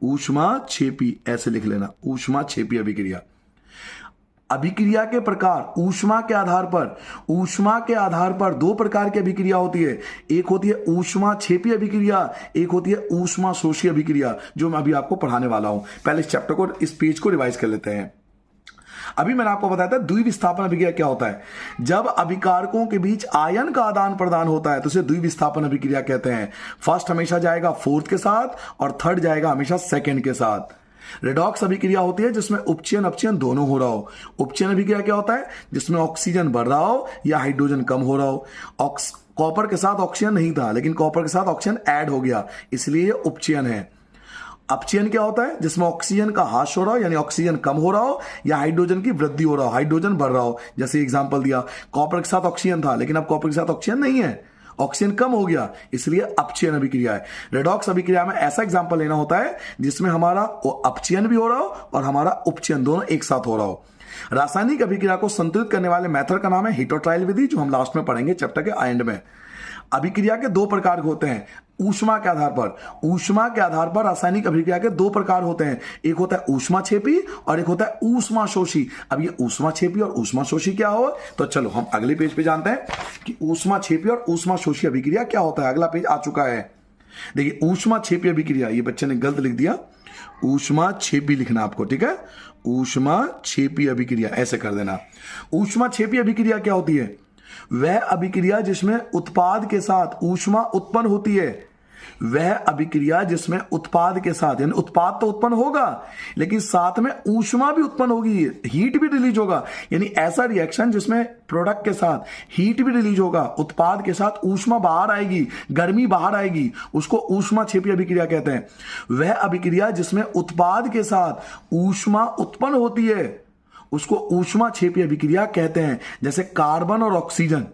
ऊष्मा छेपी ऐसे लिख लेना, ऊष्मा छेपी अभिक्रिया। अभिक्रिया के प्रकार, ऊष्मा के आधार पर, ऊष्मा के आधार पर दो प्रकार की अभिक्रिया होती है, एक होती है ऊष्मा छेपी अभिक्रिया, एक होती है ऊष्मा शोषी अभिक्रिया, जो मैं अभी आपको पढ़ाने वाला हूं। पहले इस चैप्टर को, इस पेज को रिवाइज कर लेते हैं। अभी मैंने आपको बताया था द्विविस्थापन अभिक्रिया क्या होता है। जब अभिकारकों के बीच आयन का आदान प्रदान होता है तो उसे द्विविस्थापन अभिक्रिया कहते हैं। फर्स्ट हमेशा जाएगा फोर्थ के साथ और थर्ड जाएगा हमेशा सेकंड के साथ। रेडॉक्स अभिक्रिया होती है जिसमें उपचयन अपचयन दोनों हो रहा हो। उपचयन अभिक्रिया क्या होता है, जिसमें ऑक्सीजन बढ़ रहा हो या हाइड्रोजन कम हो रहा हो। कॉपर के साथ ऑक्सीजन नहीं था लेकिन कॉपर के साथ ऑक्सीजन ऐड हो गया, इसलिए उपचयन है। अपचयन क्या होता है, जिसमें ऑक्सीजन का ह्रास हो रहा हो यानी ऑक्सीजन कम हो रहा हो या हाइड्रोजन की वृद्धि हो रहा हो, हाइड्रोजन बढ़ रहा हो। जैसे एग्जांपल दिया, कॉपर के साथ ऑक्सीजन था लेकिन अब कॉपर के साथ ऑक्सीजन नहीं है, ऑक्सीजन कम हो गया, इसलिए अपचयन अभिक्रिया है। रेडॉक्स अभिक्रिया में ऐसा एग्जांपल लेना होता है जिसमें हमारा अपचयन भी हो रहा हो और हमारा उपचयन दोनों एक साथ हो रहा हो। रासायनिक अभिक्रिया को संतुलित करने वाले मेथड का नाम है हीट और ट्रायल विधि, जो हम लास्ट में पढ़ेंगे चैप्टर के एंड में। अभिक्रिया के दो प्रकार होते हैं ऊष्मा के आधार पर। ऊष्मा के आधार पर रासायनिक अभिक्रिया के दो प्रकार होते हैं, एक होता है ऊष्माक्षेपी और एक होता है ऊष्माशोषी। अब ये ऊष्माक्षेपी और ऊष्माशोषी क्या हो, तो चलो हम अगले पेज पे जानते हैं कि ऊष्माक्षेपी और ऊष्माशोषी अभिक्रिया क्या होता है। अगला पेज आ चुका है, देखिए ऊष्माक्षेपी अभिक्रिया, ये बच्चे ने गलत लिख दिया, ऊष्माक्षेपी लिखना आपको, ठीक है, ऊष्माक्षेपी अभिक्रिया ऐसे कर देना। ऊष्माक्षेपी अभिक्रिया क्या होती है, वह अभिक्रिया जिसमें उत्पाद के साथ ऊष्मा उत्पन्न होती है। वह अभिक्रिया जिसमें उत्पाद के साथ, यानी उत्पाद तो उत्पन्न होगा लेकिन साथ में ऊष्मा भी उत्पन्न होगी, हीट भी रिलीज होगा। यानी ऐसा रिएक्शन जिसमें प्रोडक्ट के साथ हीट भी रिलीज होगा, उत्पाद के साथ ऊष्मा बाहर आएगी, गर्मी बाहर आएगी, उसको ऊष्माक्षेपी अभिक्रिया कहते हैं। वह अभिक्रिया जिसमें उत्पाद के साथ ऊष्मा उत्पन्न होती है उसको ऊष्माक्षेपी अभिक्रिया कहते हैं। जैसे कार्बन और ऑक्सीजन,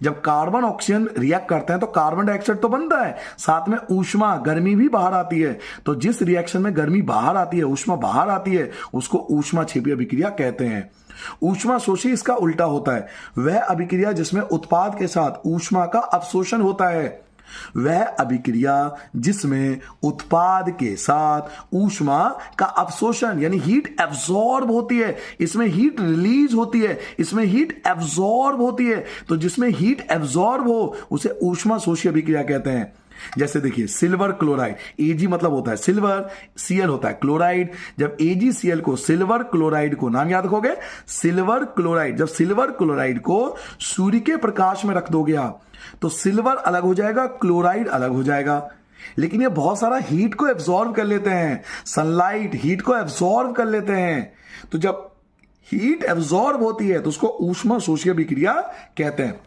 जब कार्बन ऑक्सीजन रिएक्ट करते हैं तो कार्बन डाइऑक्साइड तो बनता है, साथ में ऊष्मा गर्मी भी बाहर आती है। तो जिस रिएक्शन में गर्मी बाहर आती है, ऊष्मा बाहर आती है, उसको ऊष्माक्षेपी अभिक्रिया कहते हैं। ऊष्माशोषी इसका उल्टा होता है, वह अभिक्रिया जिसमें उत्पाद के साथ ऊष्मा का अवशोषण होता है। वह अभिक्रिया जिसमें उत्पाद के साथ ऊष्मा का अवशोषण यानी हीट एब्जॉर्ब होती है, इसमें हीट रिलीज होती है, इसमें हीट एब्जॉर्ब होती है। तो जिसमें हीट एब्जॉर्ब हो उसे ऊष्माशोषी अभिक्रिया कहते हैं। जैसे देखिए सिल्वर क्लोराइड, Ag मतलब होता है सिल्वर, Cl होता है क्लोराइड। जब AgCl को सिल्वर क्लोराइड को, नाम याद रखोगे सिल्वर क्लोराइड, जब सिल्वर क्लोराइड को सूर्य के प्रकाश में रख दोगे आप तो सिल्वर अलग हो जाएगा, क्लोराइड अलग हो जाएगा। लेकिन ये बहुत सारा हीट को एब्जॉर्ब कर लेते हैं, सनलाइट हीट को एब्जॉर्ब कर लेते हैं। तो जब हीट एब्जॉर्ब होती है तो उसको ऊष्माशोषी अभिक्रिया कहते हैं।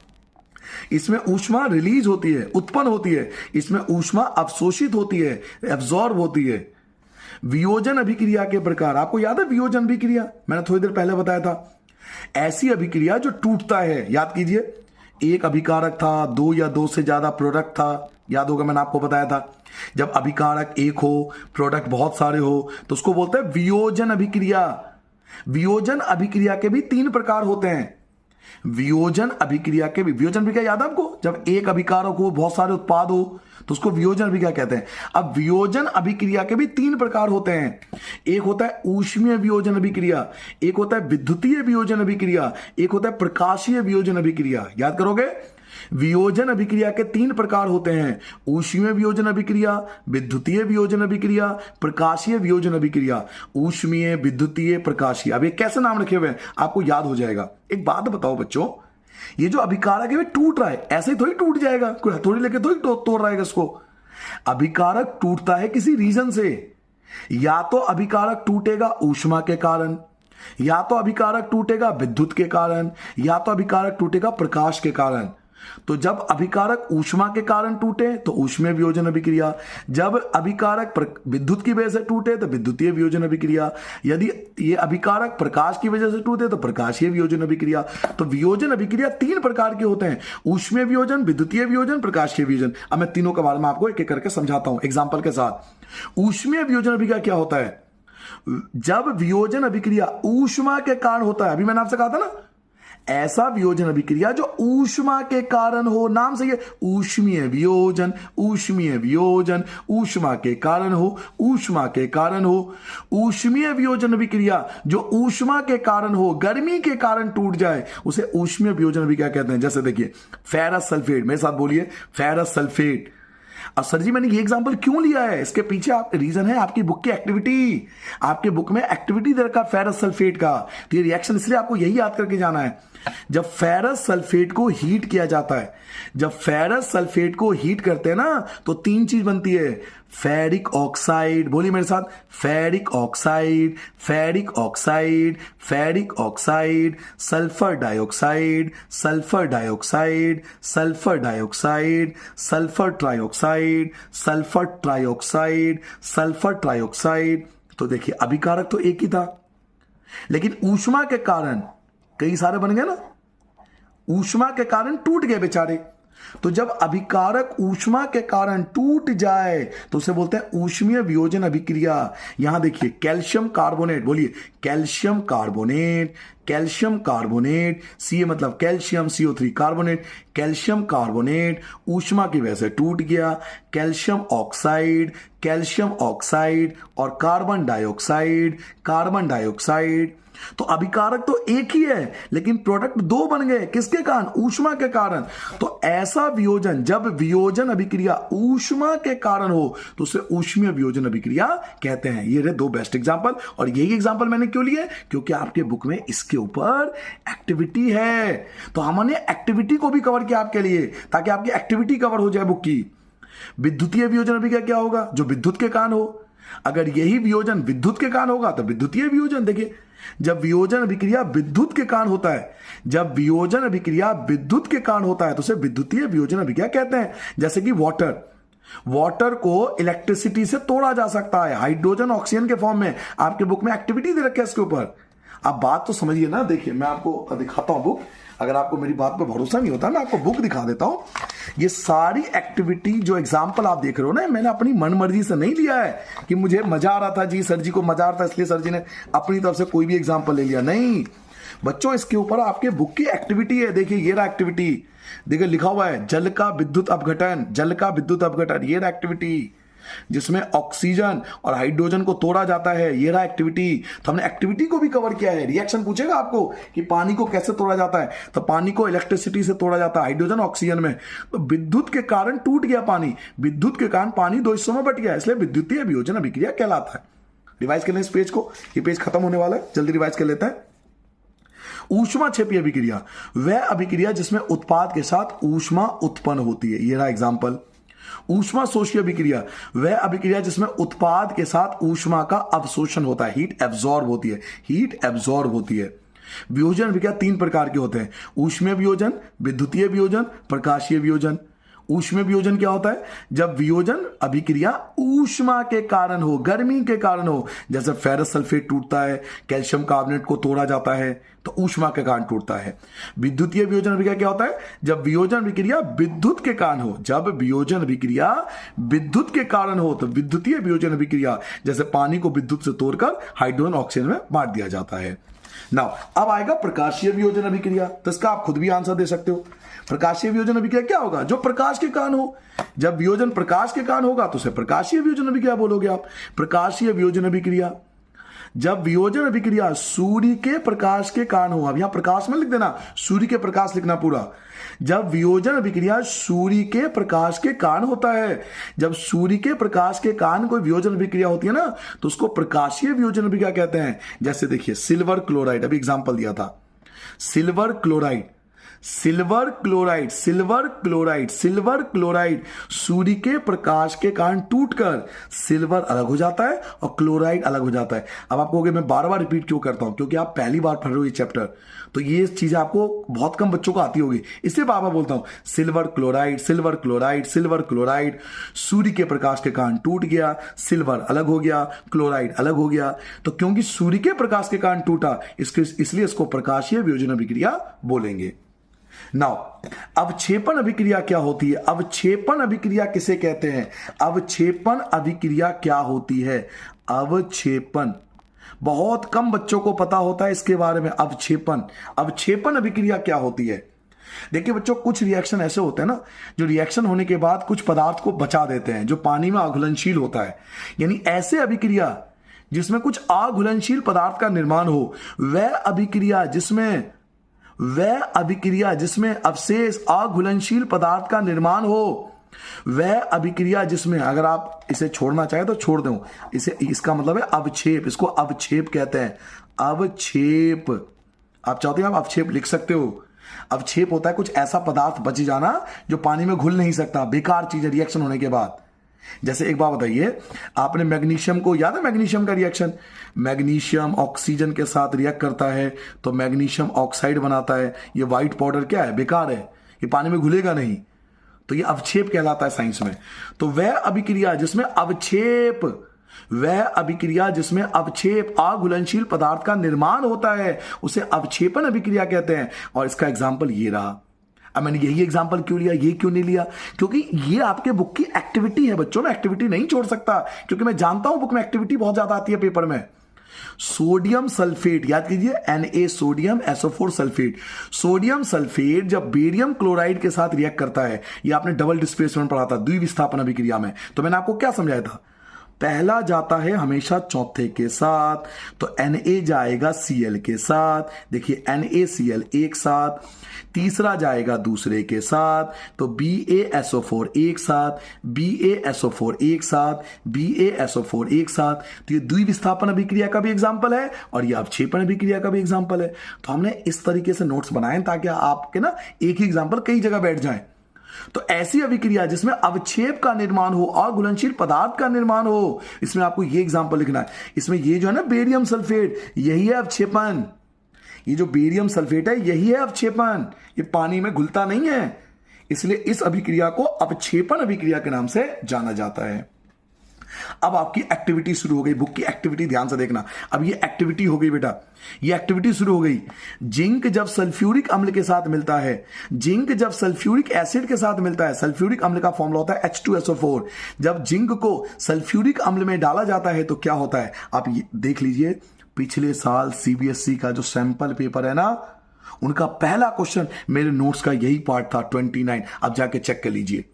इसमें ऊष्मा रिलीज होती है, उत्पन्न होती है, इसमें ऊष्मा अवशोषित होती है, एब्जॉर्ब होती है। वियोजन अभिक्रिया के प्रकार, आपको याद है वियोजन अभिक्रिया, मैंने थोड़ी देर पहले बताया था। ऐसी अभिक्रिया जो टूटता है, याद कीजिए एक अभिकारक था, दो या दो से ज्यादा प्रोडक्ट था, याद होगा मैंने आपको बताया था। जब अभिकारक एक हो, प्रोडक्ट बहुत सारे हो तो उसको बोलते हैं वियोजन अभिक्रिया। वियोजन अभिक्रिया के भी तीन प्रकार होते हैं। वियोजन अभिक्रिया के भी, वियोजन अभिक्रिया याद है आपको, जब एक अभिकारक हो, बहुत सारे उत्पाद हो तो उसको वियोजन अभिक्रिया कहते हैं। अब वियोजन अभिक्रिया के भी तीन प्रकार होते हैं, एक होता है ऊष्मीय वियोजन अभिक्रिया, एक होता है विद्युतीय वियोजन अभिक्रिया, एक होता है प्रकाशीय वियोजन अभिक्रिया। याद करोगे, वियोजन अभिक्रिया के तीन प्रकार होते हैं, ऊष्मीय वियोजन अभिक्रिया, विद्युतीय वियोजन अभिक्रिया, प्रकाशीय वियोजन अभिक्रिया। ऊष्मीय, विद्युतीय, प्रकाशीय, अब ये कैसे नाम रखे हुए हैं आपको याद हो जाएगा। एक बात बताओ बच्चों, ये जो अभिकारक है टूट रहा है, ऐसे ही थोड़ी टूट जाएगा, कोई हथौड़ी लेके थोड़ी तोड़ रहा है इसको। अभिकारक टूटता है किसी रीजन से, या तो अभिकारक टूटेगा ऊष्मा के कारण, या तो अभिकारक टूटेगा विद्युत के कारण, या तो अभिकारक टूटेगा प्रकाश के कारण। तो जब अभिकारक ऊष्मा के कारण टूटे तो ऊष्मीय वियोजन अभिक्रिया, जब अभिकारक विद्युत की वजह से टूटे तो विद्युतीय वियोजन अभिक्रिया, यदि ये अभिकारक प्रकाश की वजह से टूटे तो प्रकाशीय वियोजन अभिक्रिया। तो वियोजन अभिक्रिया तीन प्रकार के होते हैं, ऊष्मीय वियोजन, विद्युतीय वियोजन, प्रकाशीय वियोजन। अब मैं तीनों के बारे में आपको एक एक करके समझाता हूं एग्जाम्पल के साथ। ऊष्मीय वियोजन अभिक्रिया क्या होता है, जब वियोजन अभिक्रिया ऊष्मा के कारण होता है, अभी मैंने आपसे कहा था ना, ऐसा वियोजन अभिक्रिया जो ऊष्मा के कारण हो, नाम से ये ऊष्मीय वियोजन, ऊष्मीय वियोजन, ऊष्मा के कारण हो, ऊष्मा के कारण हो। ऊष्मीय वियोजन अभिक्रिया जो ऊष्मा के कारण हो, गर्मी के कारण टूट जाए, उसे ऊष्मीय वियोजन अभिक्रिया कहते हैं। जैसे देखिए फेरस सल्फेट, मेरे साथ बोलिए फेरस सल्फेट। अब सर जी मैंने ये एग्जांपल क्यों लिया है, इसके पीछे आप रीजन है आपकी बुक की एक्टिविटी। आपके बुक में एक्टिविटी दे रखा फेरस सल्फेट का, तो ये रिएक्शन इसलिए आपको यही याद करके जाना है। जब फेरस सल्फेट को हीट किया जाता है, जब फेरस सल्फेट को हीट करते हैं ना तो तीन चीज बनती है, फेरिक ऑक्साइड, बोलिए मेरे साथ, ferric oxide, ferric oxide, ferric oxide, sulphur dioxide, sulphur dioxide, sulphur dioxide, sulphur trioxide, sulphur trioxide, sulphur trioxide. तो देखिए अभिकारक तो एक ही था, लेकिन ऊष्मा के कारण कई सारे बन गए ना, ऊष्मा के कारण टूट गए बेचारे। तो जब अभिकारक ऊष्मा के कारण टूट जाए तो उसे बोलते हैं ऊष्मीय वियोजन अभिक्रिया। यहां देखिए कैल्शियम कार्बोनेट, बोलिए कैल्शियम कार्बोनेट, कैल्शियम कार्बोनेट, सी मतलब calcium, CO3 carbonate, calcium carbonate ऊष्मा की वजह से टूट गया। कैल्शियम ऑक्साइड, कैल्शियम ऑक्साइड और कार्बन डाइऑक्साइड, कार्बन डाइऑक्साइड। तो अभिकारक तो एक ही है लेकिन प्रोडक्ट दो बन गए, किसके कारण? ऊष्मा के कारण। तो ऐसा वियोजन, जब वियोजन अभिक्रिया ऊष्मा के कारण हो तो उसे ऊष्मीय वियोजन अभिक्रिया कहते हैं। ये रहे दो बेस्ट एग्जांपल, और यही एग्जांपल मैंने क्यों लिए? क्योंकि आपके बुक में इसके ऊपर एक्टिविटी है, तो हमने एक्टिविटी को भी कवर किया आपके लिए ताकि आपकी एक्टिविटी कवर हो जाए बुक की। विद्युतीय वियोजन अभिक्रिया क्या होगा? जो विद्युत के कारण हो। अगर यही वियोजन विद्युत के कारण होगा तो विद्युतीय वियोजन। देखिए जब वियोजन अभिक्रिया विद्युत के कारण होता है, जब वियोजन अभिक्रिया विद्युत के कारण होता है तो उसे विद्युतीय वियोजन अभिक्रिया कहते हैं। जैसे कि वाटर को इलेक्ट्रिसिटी से तोड़ा जा सकता है, हाइड्रोजन ऑक्सीजन के फॉर्म में। आपके बुक में एक्टिविटी दे रखी है इसके ऊपर। आप बात तो समझिए ना। देखिए मैं आपको दिखाता हूं बुक, अगर आपको मेरी बात पर भरोसा नहीं होता मैं आपको बुक दिखा देता हूं। ये सारी एक्टिविटी जो एग्जाम्पल आप देख रहे हो ना, मैंने अपनी मन मर्जी से नहीं लिया है कि मुझे मजा आ रहा था जी, सर जी को मजा आ रहा था इसलिए सर जी ने अपनी तरफ से कोई भी एग्जाम्पल ले लिया। नहीं बच्चों, इसके ऊपर आपके बुक की एक्टिविटी है। देखिए ये रहा एक्टिविटी, देखिए लिखा हुआ है जल का विद्युत अपघटन, जल का विद्युत अपघटन। ये रहा एक्टिविटी जिसमें ऑक्सीजन और हाइड्रोजन को तोड़ा जाता है। ये रहा एक्टिविटी। तो हमने एक्टिविटी को भी कवर किया है। रिएक्शन पूछेगा आपको कि पानी को कैसे तोड़ा जाता है, तो पानी को इलेक्ट्रिसिटी से तोड़ा जाता है, हाइड्रोजन ऑक्सीजन में। तो विद्युत के कारण टूट गया पानी, विद्युत के कारण पानी दो हिस्सों में बट गया, इसलिए विद्युतीय वियोजन अभिक्रिया कहलाता है। रिवाइज कर लें इस पेज को, ये पेज खत्म होने वाला है, जल्दी रिवाइज कर लेते हैं। ऊष्मा क्षेपी अभिक्रिया वह अभिक्रिया जिसमें उत्पाद के साथ ऊष्मा उत्पन्न होती है। ये रहा एग्जाम्पल। ऊष्मा शोषी अभिक्रिया वह अभिक्रिया जिसमें उत्पाद के साथ ऊष्मा का अवशोषण होता है, हीट एब्जॉर्ब होती है, हीट एब्जॉर्ब होती है। वियोजन अभिक्रिया तीन प्रकार के होते हैं, ऊष्मीय वियोजन, विद्युतीय वियोजन, प्रकाशीय वियोजन। ऊष्मीय वियोजन क्या होता है? जब वियोजन अभिक्रिया ऊष्मा के कारण हो, गर्मी के कारण हो। जैसे फेरस सल्फेट टूटता है, कैल्शियम कार्बोनेट को तोड़ा जाता है तो ऊष्मा के कारण टूटता है। विद्युतीय वियोजन अभिक्रिया क्या होता है? जब वियोजन अभिक्रिया विद्युत के कारण हो, जब वियोजन अभिक्रिया विद्युत के कारण हो तो विद्युतीय वियोजन अभिक्रिया। जैसे पानी को विद्युत से तोड़कर हाइड्रोजन ऑक्सीजन में बांट दिया जाता है। नाउ अब आएगा प्रकाशीय वियोजन अभिक्रिया, तो इसका आप खुद भी आंसर दे सकते हो। प्रकाशीय वियोजन अभिक्रिया क्या होगा? जो प्रकाश के कारण हो। जब वियोजन प्रकाश के कारण होगा तो उसे प्रकाशीय वियोजन अभिक्रिया बोलोगे आप। प्रकाशीय वियोजन अभिक्रिया जब वियोजन अभिक्रिया सूर्य के प्रकाश के कारण हो, अब यहां प्रकाश में लिख देना, सूर्य के प्रकाश लिखना पूरा। जब वियोजन अभिक्रिया सूर्य के प्रकाश के कारण होता है, जब सूर्य के प्रकाश के कारण कोई वियोजन अभिक्रिया होती है ना तो उसको प्रकाशीय वियोजन अभिक्रिया कहते हैं। जैसे देखिए सिल्वर क्लोराइड, अभी एग्जांपल दिया था, silver chloride, silver chloride, silver chloride, silver chloride सूर्य के प्रकाश के कारण टूटकर सिल्वर अलग हो जाता है और क्लोराइड अलग हो जाता है। अब आप कहोगे मैं बार बार रिपीट क्यों करता हूं? क्योंकि आप पहली बार पढ़ रहे हो ये चैप्टर, तो ये चीजें आपको बहुत कम बच्चों को आती होगी, इससे बार बार बोलता हूं। Silver chloride, silver chloride, silver chloride सूर्य के प्रकाश के कारण टूट गया, सिल्वर अलग हो गया, क्लोराइड अलग हो गया। तो क्योंकि सूर्य के प्रकाश के कारण टूटा इसलिए इसको प्रकाशीय वियोजन अभिक्रिया बोलेंगे। नाउ अवक्षेपण अभिक्रिया क्या होती है? अवक्षेपण अभिक्रिया किसे कहते हैं? अवक्षेपण अभिक्रिया क्या होती है? अवक्षेपण बहुत कम बच्चों को पता होता है इसके बारे में। अवक्षेपण अभिक्रिया क्या होती है? देखिए बच्चों, कुछ रिएक्शन ऐसे होते हैं ना जो रिएक्शन होने के बाद कुछ पदार्थ को बचा देते हैं जो पानी में अघुलनशील होता है। यानी ऐसे अभिक्रिया जिसमें कुछ अघुलनशील पदार्थ का निर्माण हो, वह अभिक्रिया जिसमें अवशेष अघुलनशील पदार्थ का निर्माण हो, वह अभिक्रिया जिसमें अगर आप इसे छोड़ना चाहे तो छोड़ दो, इसे इसका मतलब है अवक्षेप, इसको अवक्षेप कहते हैं। अवक्षेप आप चाहते हो आप अवक्षेप लिख सकते हो। अवक्षेप होता है कुछ ऐसा पदार्थ बच जाना जो पानी में घुल नहीं सकता, बेकार चीज है रिएक्शन होने के बाद। जैसे एक बात बताइए, आपने मैग्नीशियम को याद है? मैग्नीशियम का रिएक्शन, मैग्नीशियम ऑक्सीजन के साथ रिएक्ट करता है तो मैग्नीशियम ऑक्साइड बनाता है। ये व्हाइट पाउडर क्या है? बेकार है, ये पानी में घुलेगा नहीं, तो ये अवक्षेप कहलाता है साइंस में। तो वह अभिक्रिया जिसमें अवक्षेप अघुलनशील पदार्थ का निर्माण होता है उसे अवक्षेपण अभिक्रिया कहते हैं। और इसका एग्जाम्पल ये रहा, अब मैंने यही एग्जांपल क्यों लिया, ये क्यों नहीं लिया? क्योंकि ये आपके बुक की एक्टिविटी है बच्चों, मैं एक्टिविटी नहीं छोड़ सकता, क्योंकि मैं जानता हूं बुक में एक्टिविटी बहुत ज्यादा आती है पेपर में। सोडियम सल्फेट, याद कीजिए Na sodium SO4 sulphate. Sodium sulphate जब बेरियम क्लोराइड के साथ रिएक्ट करता है, ये आपने डबल डिस्प्लेसमेंट पढ़ा था द्विविस्थापन अभिक्रिया में, तो मैंने आपको क्या समझाया था? पहला जाता है हमेशा चौथे के साथ, तो Na जाएगा Cl के साथ, देखिए NaCl एक साथ। तीसरा जाएगा दूसरे के साथ, तो BaSO4 एक साथ, BaSO4 एक साथ, BaSO4 एक साथ। तो ये द्विविस्थापन अभिक्रिया का भी एग्जाम्पल है और ये अवक्षेपण अभिक्रिया का भी एग्जाम्पल है। तो हमने इस तरीके से नोट्स बनाए ताकि आपके ना एक ही एग्जाम्पल कई जगह बैठ जाए। तो ऐसी अभिक्रिया जिसमें अवक्षेप का निर्माण हो और घुलनशील पदार्थ का निर्माण हो, इसमें आपको ये एग्जाम्पल लिखना है। इसमें ये जो है ना बेरियम सल्फेट, यही है अवक्षेपण। ये जो बेरियम सल्फेट है यही है अवक्षेपण, ये पानी में घुलता नहीं है, इसलिए इस अभिक्रिया को अवक्षेपण अभिक्रिया के नाम से जाना जाता है। अब आपकी एक्टिविटी शुरू हो गई, बुक की एक्टिविटी ध्यान से देखना। अब ये एक्टिविटी हो गई बेटा, ये एक्टिविटी शुरू हो गई। जिंक जब सल्फ्यूरिक अम्ल के साथ मिलता है, जिंक जब सल्फ्यूरिक एसिड के साथ मिलता है, सल्फ्यूरिक अम्ल का फॉर्मूला होता है H2SO4। जब जिंक को सल्फ्यूरिक अम्ल में डाला जाता है तो क्या होता है, आप ये देख लीजिए। पिछले साल CBSE का जो सैंपल पेपर है ना, उनका पहला क्वेश्चन मेरे नोट्स का यही पार्ट था 29। अब जाके चेक कर लीजिए,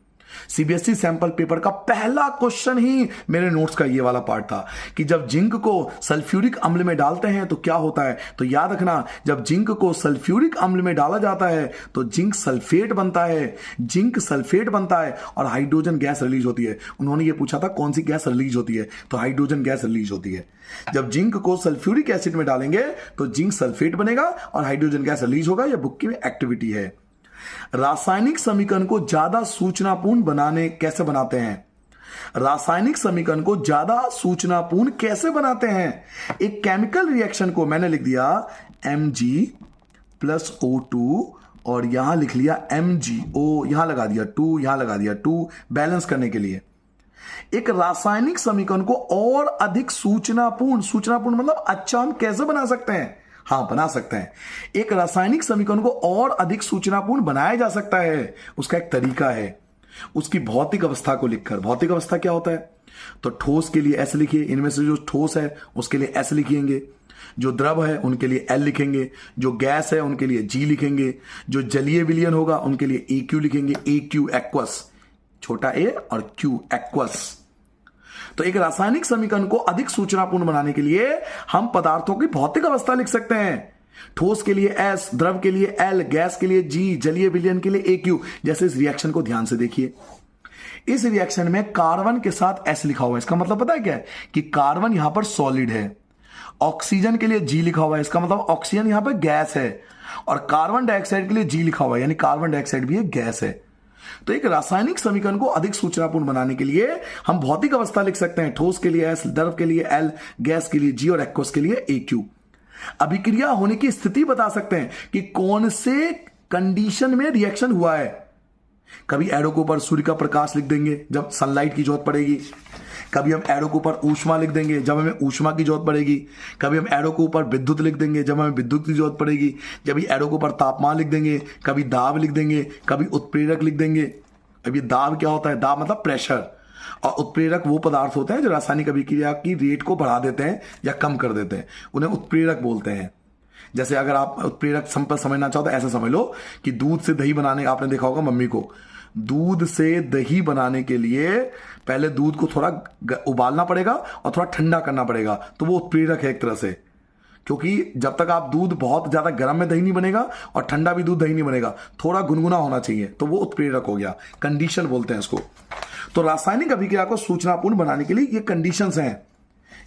CBSE सैंपल पेपर का पहला क्वेश्चन ही मेरे नोट्स का ये वाला पार्ट था कि जब जिंक को सल्फ्यूरिक अम्ल में डालते हैं तो क्या होता है। तो याद रखना, जब जिंक को सल्फ्यूरिक अम्ल में डाला जाता है तो जिंक सल्फेट बनता है, जिंक सल्फेट बनता है और हाइड्रोजन गैस रिलीज होती है। उन्होंने ये पूछा था कौन सी गैस रिलीज होती है, तो हाइड्रोजन गैस रिलीज होती है। जब जिंक को सल्फ्यूरिक एसिड में डालेंगे तो जिंक सल्फेट बनेगा और हाइड्रोजन गैस रिलीज होगा। यह बुक की एक्टिविटी है। रासायनिक समीकरण को ज्यादा सूचनापूर्ण बनाने कैसे बनाते हैं? रासायनिक समीकरण को ज्यादा सूचनापूर्ण कैसे बनाते हैं? एक केमिकल रिएक्शन को मैंने लिख दिया Mg+O2 और यहां लिख लिया MgO, यहां लगा दिया 2, यहां लगा दिया 2, बैलेंस करने के लिए। एक रासायनिक समीकरण को और अधिक सूचनापूर्ण, सूचनापूर्ण मतलब अच्छा, हम कैसे बना सकते हैं? हाँ, बना सकते हैं। एक रासायनिक समीकरण को और अधिक सूचनापूर्ण बनाया जा सकता है, उसका एक तरीका है। उसकी भौतिक अवस्था को लिखकर, भौतिक अवस्था क्या होता है, तो ठोस के लिए S लिखिए, इनमें से जो ठोस है उसके लिए S लिखेंगे, जो द्रव है उनके लिए L लिखेंगे, जो गैस है उनके लिए G लिखेंगे, जो जलीय विलयन होगा उनके लिए AQ लिखेंगे, AQ एक्वस, छोटा a और Q एक्वस। तो एक रासायनिक समीकरण को अधिक सूचनापूर्ण बनाने के लिए हम पदार्थों की भौतिक अवस्था लिख सकते हैं। ठोस के लिए S, द्रव के लिए L, गैस के लिए G, जलीय विलयन के लिए AQ। जैसे इस रिएक्शन को ध्यान से देखिए, इस रिएक्शन में कार्बन के साथ S लिखा हुआ है, इसका मतलब पता है क्या है कि कार्बन यहां पर सॉलिड है। ऑक्सीजन के लिए G लिखा हुआ है, इसका मतलब ऑक्सीजन यहां पर गैस है। और कार्बन डाइऑक्साइड के लिए G लिखा हुआ है, यानी कार्बन डाइऑक्साइड भी एक गैस है। तो एक रासायनिक समीकरण को अधिक सूचनापूर्ण बनाने के लिए हम भौतिक अवस्था लिख सकते हैं। ठोस के लिए S, द्रव के लिए L, गैस के लिए G और एक्वस के लिए AQ। अभिक्रिया होने की स्थिति बता सकते हैं कि कौन से कंडीशन में रिएक्शन हुआ है। कभी एरो के ऊपर सूर्य का प्रकाश लिख देंगे जब सनलाइट की जरूरत पड़ेगी, कभी हम एरो के ऊपर ऊष्मा लिख देंगे जब हमें ऊष्मा की जरूरत पड़ेगी, कभी हम एरो के ऊपर विद्युत लिख देंगे जब हमें विद्युत की जरूरत पड़ेगी, जब एरो के ऊपर तापमान लिख देंगे, कभी दाब लिख देंगे, कभी उत्प्रेरक लिख देंगे। अब ये दाब क्या होता है, दाब मतलब प्रेशर, और उत्प्रेरक वो पदार्थ होते हैं जो रासायनिक अभिक्रिया की रेट को बढ़ा देते हैं या कम कर देते हैं, उन्हें उत्प्रेरक बोलते हैं। जैसे अगर आप उत्प्रेरक समझना चाहो तो ऐसा समझ लो कि दूध से दही बनाने, आपने देखा होगा मम्मी को, दूध से दही बनाने के लिए पहले दूध को थोड़ा उबालना पड़ेगा और थोड़ा ठंडा करना पड़ेगा, तो वो उत्प्रेरक है एक तरह से। क्योंकि जब तक आप दूध बहुत ज्यादा गर्म में दही नहीं बनेगा और ठंडा भी दूध दही नहीं बनेगा, थोड़ा गुनगुना होना चाहिए, तो वो उत्प्रेरक हो गया, कंडीशन बोलते हैं इसको। तो रासायनिक अभिक्रिया को सूचनापूर्ण बनाने के लिए ये कंडीशंस हैं।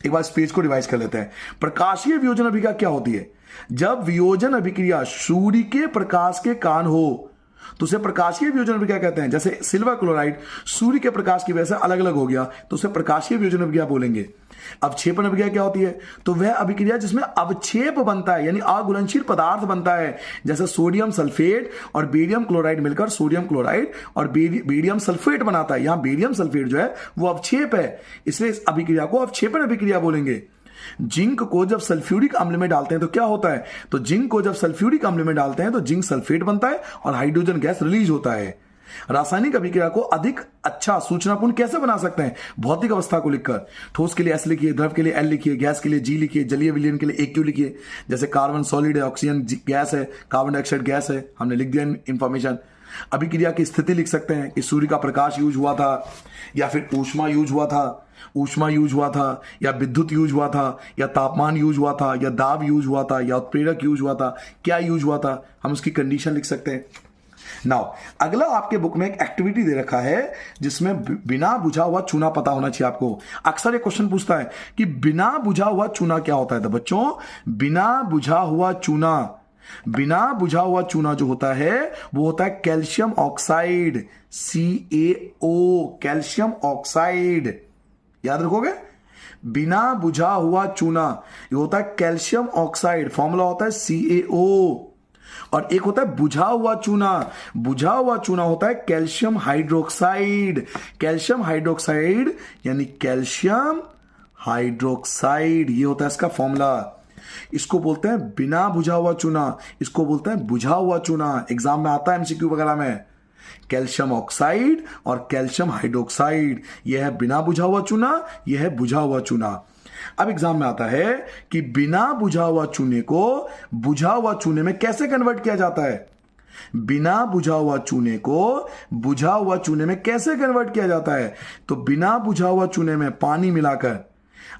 एक बार इस पेज को रिवाइज कर लेते हैं। प्रकाशीय वियोजन अभिक्रिया क्या होती है? जब वियोजन अभिक्रिया सूर्य के प्रकाश के कारण हो तो उसे प्रकाशीय वियोजन अभिक्रिया कहते हैं। जैसे सिल्वर क्लोराइड सूर्य के प्रकाश की वजह से अलग अलग हो गया तो उसे प्रकाशीय वियोजन अभिक्रिया बोलेंगे। अवक्षेपण अभिक्रिया क्या होती है? तो वह अभिक्रिया जिसमें अवक्षेप बनता है, यानी अघुलनशील पदार्थ बनता है। जैसे सोडियम सल्फेट और बेरियम क्लोराइड मिलकर सोडियम क्लोराइड और बेरियम सल्फेट बनाता है। यहां बेरियम सल्फेट जो है वो अवक्षेप है, इसलिए इस अभिक्रिया को अवक्षेपण अभिक्रिया बोलेंगे। जिंक को जब सल्फ्यूरिक अम्ल में डालते हैं तो क्या होता है, तो जिंक को जब सल्फ्यूरिक अम्ल में डालते हैं तो जिंक सल्फेट बनता है और हाइड्रोजन गैस रिलीज होता है। रासायनिक अभिक्रिया को अधिक अच्छा सूचनापूर्ण कैसे बना सकते हैं, भौतिक अवस्था को लिखकर। ठोस के लिए एस लिखिए, द्रव के लिए एल लिखिए, गैस के लिए जी लिखिए, जलीय विलयन के लिए AQ लिखिए। जैसे कार्बन सॉलिड है, ऑक्सीजन गैस है, कार्बन डाइऑक्साइड गैस है, हमने लिख दिया इंफॉर्मेशन। अभिक्रिया की स्थिति लिख सकते हैं कि सूर्य का प्रकाश यूज हुआ था, या फिर ऊष्मा यूज हुआ था, या विद्युत यूज हुआ था, या तापमान यूज हुआ था, या दाब यूज हुआ था, या उत्प्रेरक यूज हुआ था, क्या यूज हुआ था, हम उसकी कंडीशन लिख सकते हैं। नाउ अगला आपके बुक में एक एक्टिविटी दे रखा है जिसमें बिना बुझा हुआ चूना पता होना चाहिए आपको। अक्सर ये क्वेश्चन पूछता है कि बिना बुझा हुआ चूना क्या होता है। तो बच्चों, बिना बुझा हुआ चूना जो होता है वो होता है calcium oxide, CaO, calcium oxide. याद रखोगे, बिना बुझा हुआ चूना ये होता है कैल्शियम ऑक्साइड, फॉर्मूला होता है CaO। और एक होता है बुझा हुआ चूना होता है कैल्शियम हाइड्रोक्साइड, यानी कैल्शियम हाइड्रोक्साइड, ये होता है इसका फॉर्मूला। इसको बोलते हैं बिना बुझा हुआ चूना, इसको बोलते हैं बुझा हुआ चूना। एग्जाम में आता है MCQ वगैरह में, कैल्शियम ऑक्साइड और कैल्शियम हाइड्रोक्साइड, यह है बिना बुझा हुआ चूना, यह है बुझा हुआ चूना। अब एग्जाम में आता है कि बिना बुझा हुआ चूने को बुझा हुआ चूने में कैसे कन्वर्ट किया जाता है। बिना बुझा हुआ चूने को बुझा हुआ चूने में कैसे कन्वर्ट किया जाता है, तो बिना बुझा हुआ चूने में पानी मिलाकर,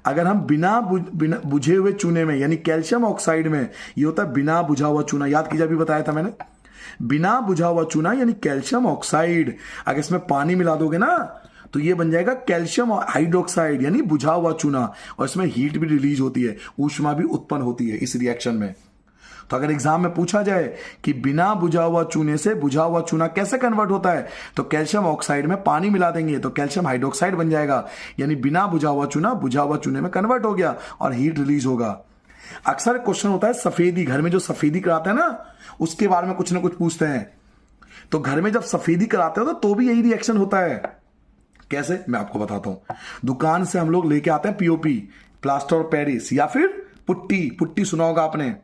अगर हम बिना बुझे हुए चूने में यानी कैल्शियम ऑक्साइड में, ये होता है बिना बुझा हुआ चूना, याद कीजिए अभी बताया था मैंने, बिना बुझा हुआ चूना यानी कैल्शियम ऑक्साइड, अगर इसमें पानी मिला दोगे ना तो ये बन जाएगा कैल्शियम हाइड्रोक्साइड यानी बुझा हुआ चूना, और इसमें हीट भी रिलीज होती है, ऊष्मा भी उत्पन्न होती है इस रिएक्शन में। तो अगर एग्जाम में पूछा जाए कि बिना बुझा हुआ चूने से बुझा हुआ चूना कैसे कन्वर्ट होता है, तो कैल्शियम ऑक्साइड में पानी मिला देंगे तो कैल्शियम हाइड्रोक्साइड बन जाएगा, यानी बिना बुझा हुआ चूना बुझा हुआ चूने में कन्वर्ट हो गया और हीट रिलीज होगा। अक्सर क्वेश्चन होता है सफेदी, घर में जो सफेदी कराते हैं ना उसके बारे में कुछ ना कुछ पूछते हैं। तो घर में जब सफेदी कराते हो तो भी यही रिएक्शन होता है। कैसे, मैं आपको बताता हूं। दुकान से हम लोग लेके आते हैं POP, प्लास्टर ऑफ पेरिस, या फिर पुट्टी सुना होगा आपने,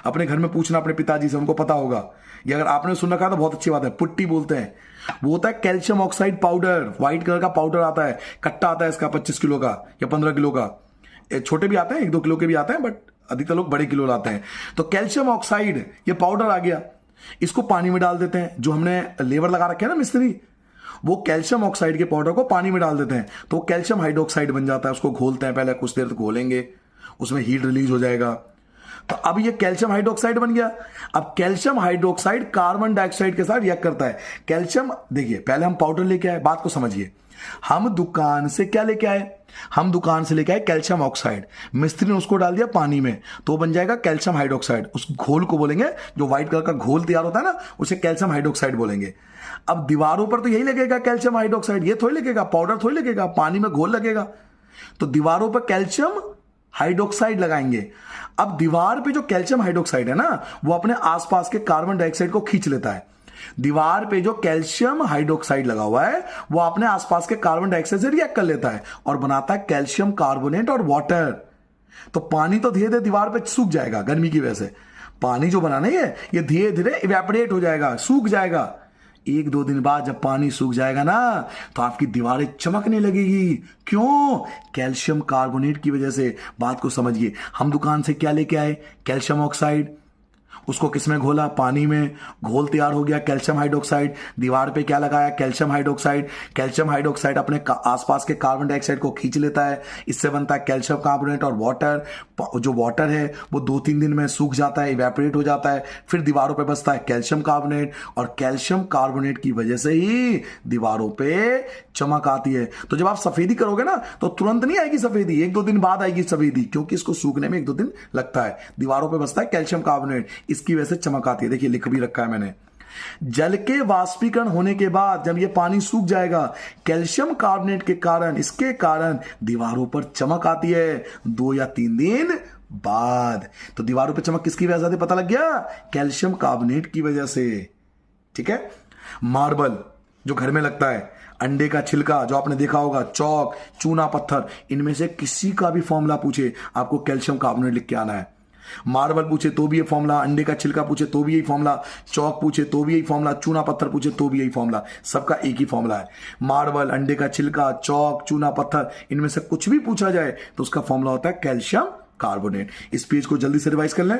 अपने घर में पूछना अपने पिताजी से, उनको पता होगा। ये अगर आपने सुन रखा तो बहुत अच्छी बात है, पुट्टी बोलते हैं। वो होता है calcium oxide powder, white colour का पाउडर आता है, कट्टा आता है इसका 25 किलो का या 15 किलो का, छोटे भी आते हैं 1-2 किलो के भी आते हैं, बट अधिकतर लोग बड़े किलो लाते हैं। तो कैल्शियम ऑक्साइड ये पाउडर आ गया, इसको पानी में डाल देते हैं। जो हमने लेबर लगा रखे हैं ना मिस्त्री, वो कैल्शियम ऑक्साइड के पाउडर को पानी में डाल देते हैं तो वो कैल्शियम हाइड्रोक्साइड बन जाता है। उसको घोलते हैं, पहले कुछ देर तक घोलेंगे, उसमें हीट रिलीज हो जाएगा। तो अब ये कैल्शियम हाइड्रोक्साइड बन गया। अब कैल्शियम हाइड्रोक्साइड कार्बन डाइऑक्साइड के साथ रिएक्ट करता है। कैल्शियम, देखिए पहले हम पाउडर लेके आए, बात को समझिए। हम दुकान से क्या लेके आए, हम दुकान से लेके आए कैल्शियम ऑक्साइड, मिस्त्री ने उसको डाल दिया पानी में तो बन जाएगा कैल्शियम हाइड्रोक्साइड। उस घोल को बोलेंगे, जो व्हाइट कलर का घोल तैयार होता है ना, उसे कैल्शियम हाइड्रोक्साइड बोलेंगे। अब दीवारों पर तो यही लगेगा कैल्शियम हाइड्रोक्साइड, ये थोड़ी लगेगा, पाउडर थोड़ी लगेगा, पानी में घोल लगेगा। तो दीवारों पर कैल्शियम हाइड्रोक्साइड लगाएंगे। अब दीवार पे जो कैल्शियम हाइड्रोक्साइड है ना, वो अपने आसपास के कार्बन डाइऑक्साइड को खींच लेता है। दीवार पे जो कैल्शियम हाइड्रोक्साइड लगा हुआ है वो अपने आसपास के कार्बन डाइऑक्साइड से रिएक्ट कर लेता है और बनाता है कैल्शियम कार्बोनेट और वाटर। तो पानी तो धीरे धीरे दीवार पे सूख जाएगा गर्मी की वजह से, पानी जो बनाना है ये धीरे धीरे इवेपोरेट हो जाएगा, सूख जाएगा। 1-2 दिन बाद जब पानी सूख जाएगा ना तो आपकी दीवारें चमकने लगेगी। क्यों? कैल्शियम कार्बोनेट की वजह से। बात को समझिए, हम दुकान से क्या लेके आए, कैल्शियम ऑक्साइड, उसको किसमें घोला, पानी में, घोल तैयार हो गया कैल्शियम हाइड्रोक्साइड। दीवार पे क्या लगाया, कैल्शियम हाइड्रोक्साइड। कैल्शियम हाइड्रोक्साइड अपने आसपास के कार्बन डाइऑक्साइड को खींच लेता है, इससे बनता है कैल्शियम कार्बोनेट और वाटर। जो वाटर है वो 2-3 दिन में सूख जाता है, इवेपोरेट हो जाता है, फिर दीवारों पे बचता है कैल्शियम कार्बोनेट, और कैल्शियम कार्बोनेट की वजह से ही दीवारों पे चमक आती है। तो जब आप सफेदी करोगे ना तो तुरंत नहीं आएगी सफेदी, 1-2 दिन बाद आएगी सफेदी, क्योंकि इसको सूखने में 1-2 दिन लगता है। दीवारों पे बचता है कैल्शियम कार्बोनेट, इसकी वजह से चमक आती है। देखिए लिख भी रखा है मैंने। जल के वाष्पीकरण होने के बाद जब ये पानी सूख जाएगा, कैल्शियम कार्बोनेट के कारण, इसके कारण दीवारों पर चमक आती है 2 या 3 दिन बाद। तो दीवारों पर चमक किसकी वजह से पता लग गया, कैल्शियम कार्बोनेट की वजह से। ठीक है। मार्बल जो घर में लगता है, अंडे का छिलका जो आपने देखा होगा, चौक, चूना पत्थर, इनमें से किसी का भी फॉर्मूला पूछे आपको कैल्शियम कार्बोनेट लिख के आना है। मार्बल पूछे तो भी ये फॉर्मूला, अंडे का छिलका पूछे तो भी यही फॉर्मूला, चौक पूछे तो भी यही फॉर्मूला, चूना पत्थर पूछे तो भी यही फॉर्मूला, सबका एक ही फॉर्मूला है। मार्बल, अंडे का छिलका, चौक, चूना पत्थर, इनमें से कुछ भी पूछा जाए तो उसका फॉर्मूला होता है कैल्शियम कार्बोनेट। इस पेज को जल्दी से रिवाइज कर लें।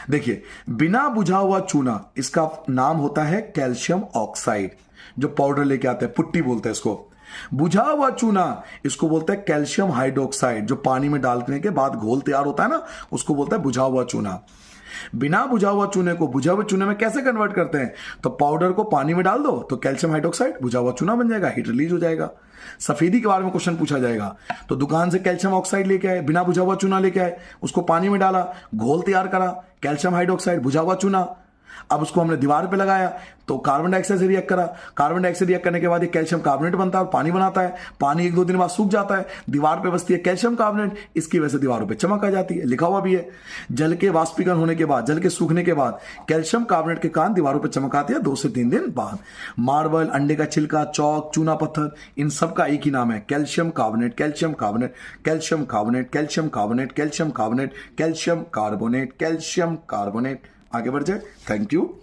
देखिए, बिना बुझा हुआ चूना, इसका नाम होता है कैल्शियम ऑक्साइड, जो पाउडर लेके आते हैं, पुट्टी बोलते हैं इसको। बुझा हुआ चूना, इसको बोलते हैं कैल्शियम हाइड्रोक्साइड, जो पानी में डालने के बाद घोल तैयार होता है ना, उसको बोलते हैं बुझा हुआ चूना। बिना बुझा हुआ चूने को बुझा हुए चूने में कैसे कन्वर्ट करते हैं? तो पाउडर को पानी में डाल दो तो कैल्शियम हाइड्रोक्साइड बुझा हुआ चूना बन जाएगा, हीट रिलीज हो जाएगा। सफेदी के बारे में क्वेश्चन पूछा जाएगा तो दुकान से कैल्शियम ऑक्साइड लेके आए, बिना बुझा हुआ चूना लेके आए, उसको पानी में डाला, घोल तैयार करा, कैल्शियम हाइड्रोक्साइड बुझा हुआ चूना। अब उसको हमने दीवार पे लगाया तो कार्बन डाइऑक्साइड से रिएक्ट करा, कार्बन डाइऑक्साइड रिएक्ट करने के बाद ये कैल्शियम कार्बोनेट बनता है और पानी बनाता है। पानी 1-2 दिन बाद सूख जाता है, दीवार पे बसती है कैल्शियम कार्बोनेट, इसकी वजह से दीवारों पे चमक आ जाती है, लिखा हुआ भी है। जल के वाष्पीकरण होने के बाद, जल के सूखने के बाद कैल्शियम कार्बोनेट के कारण दीवारों पर चमक आती है 2 से 3 दिन बाद। मार्बल, अंडे का छिलका, चौक, चूना पत्थर, इन सब का एक ही नाम है calcium carbonate, calcium carbonate, calcium carbonate, calcium carbonate, calcium carbonate, calcium carbonate, calcium carbonate. आगे बढ़ जाए, थैंक यू।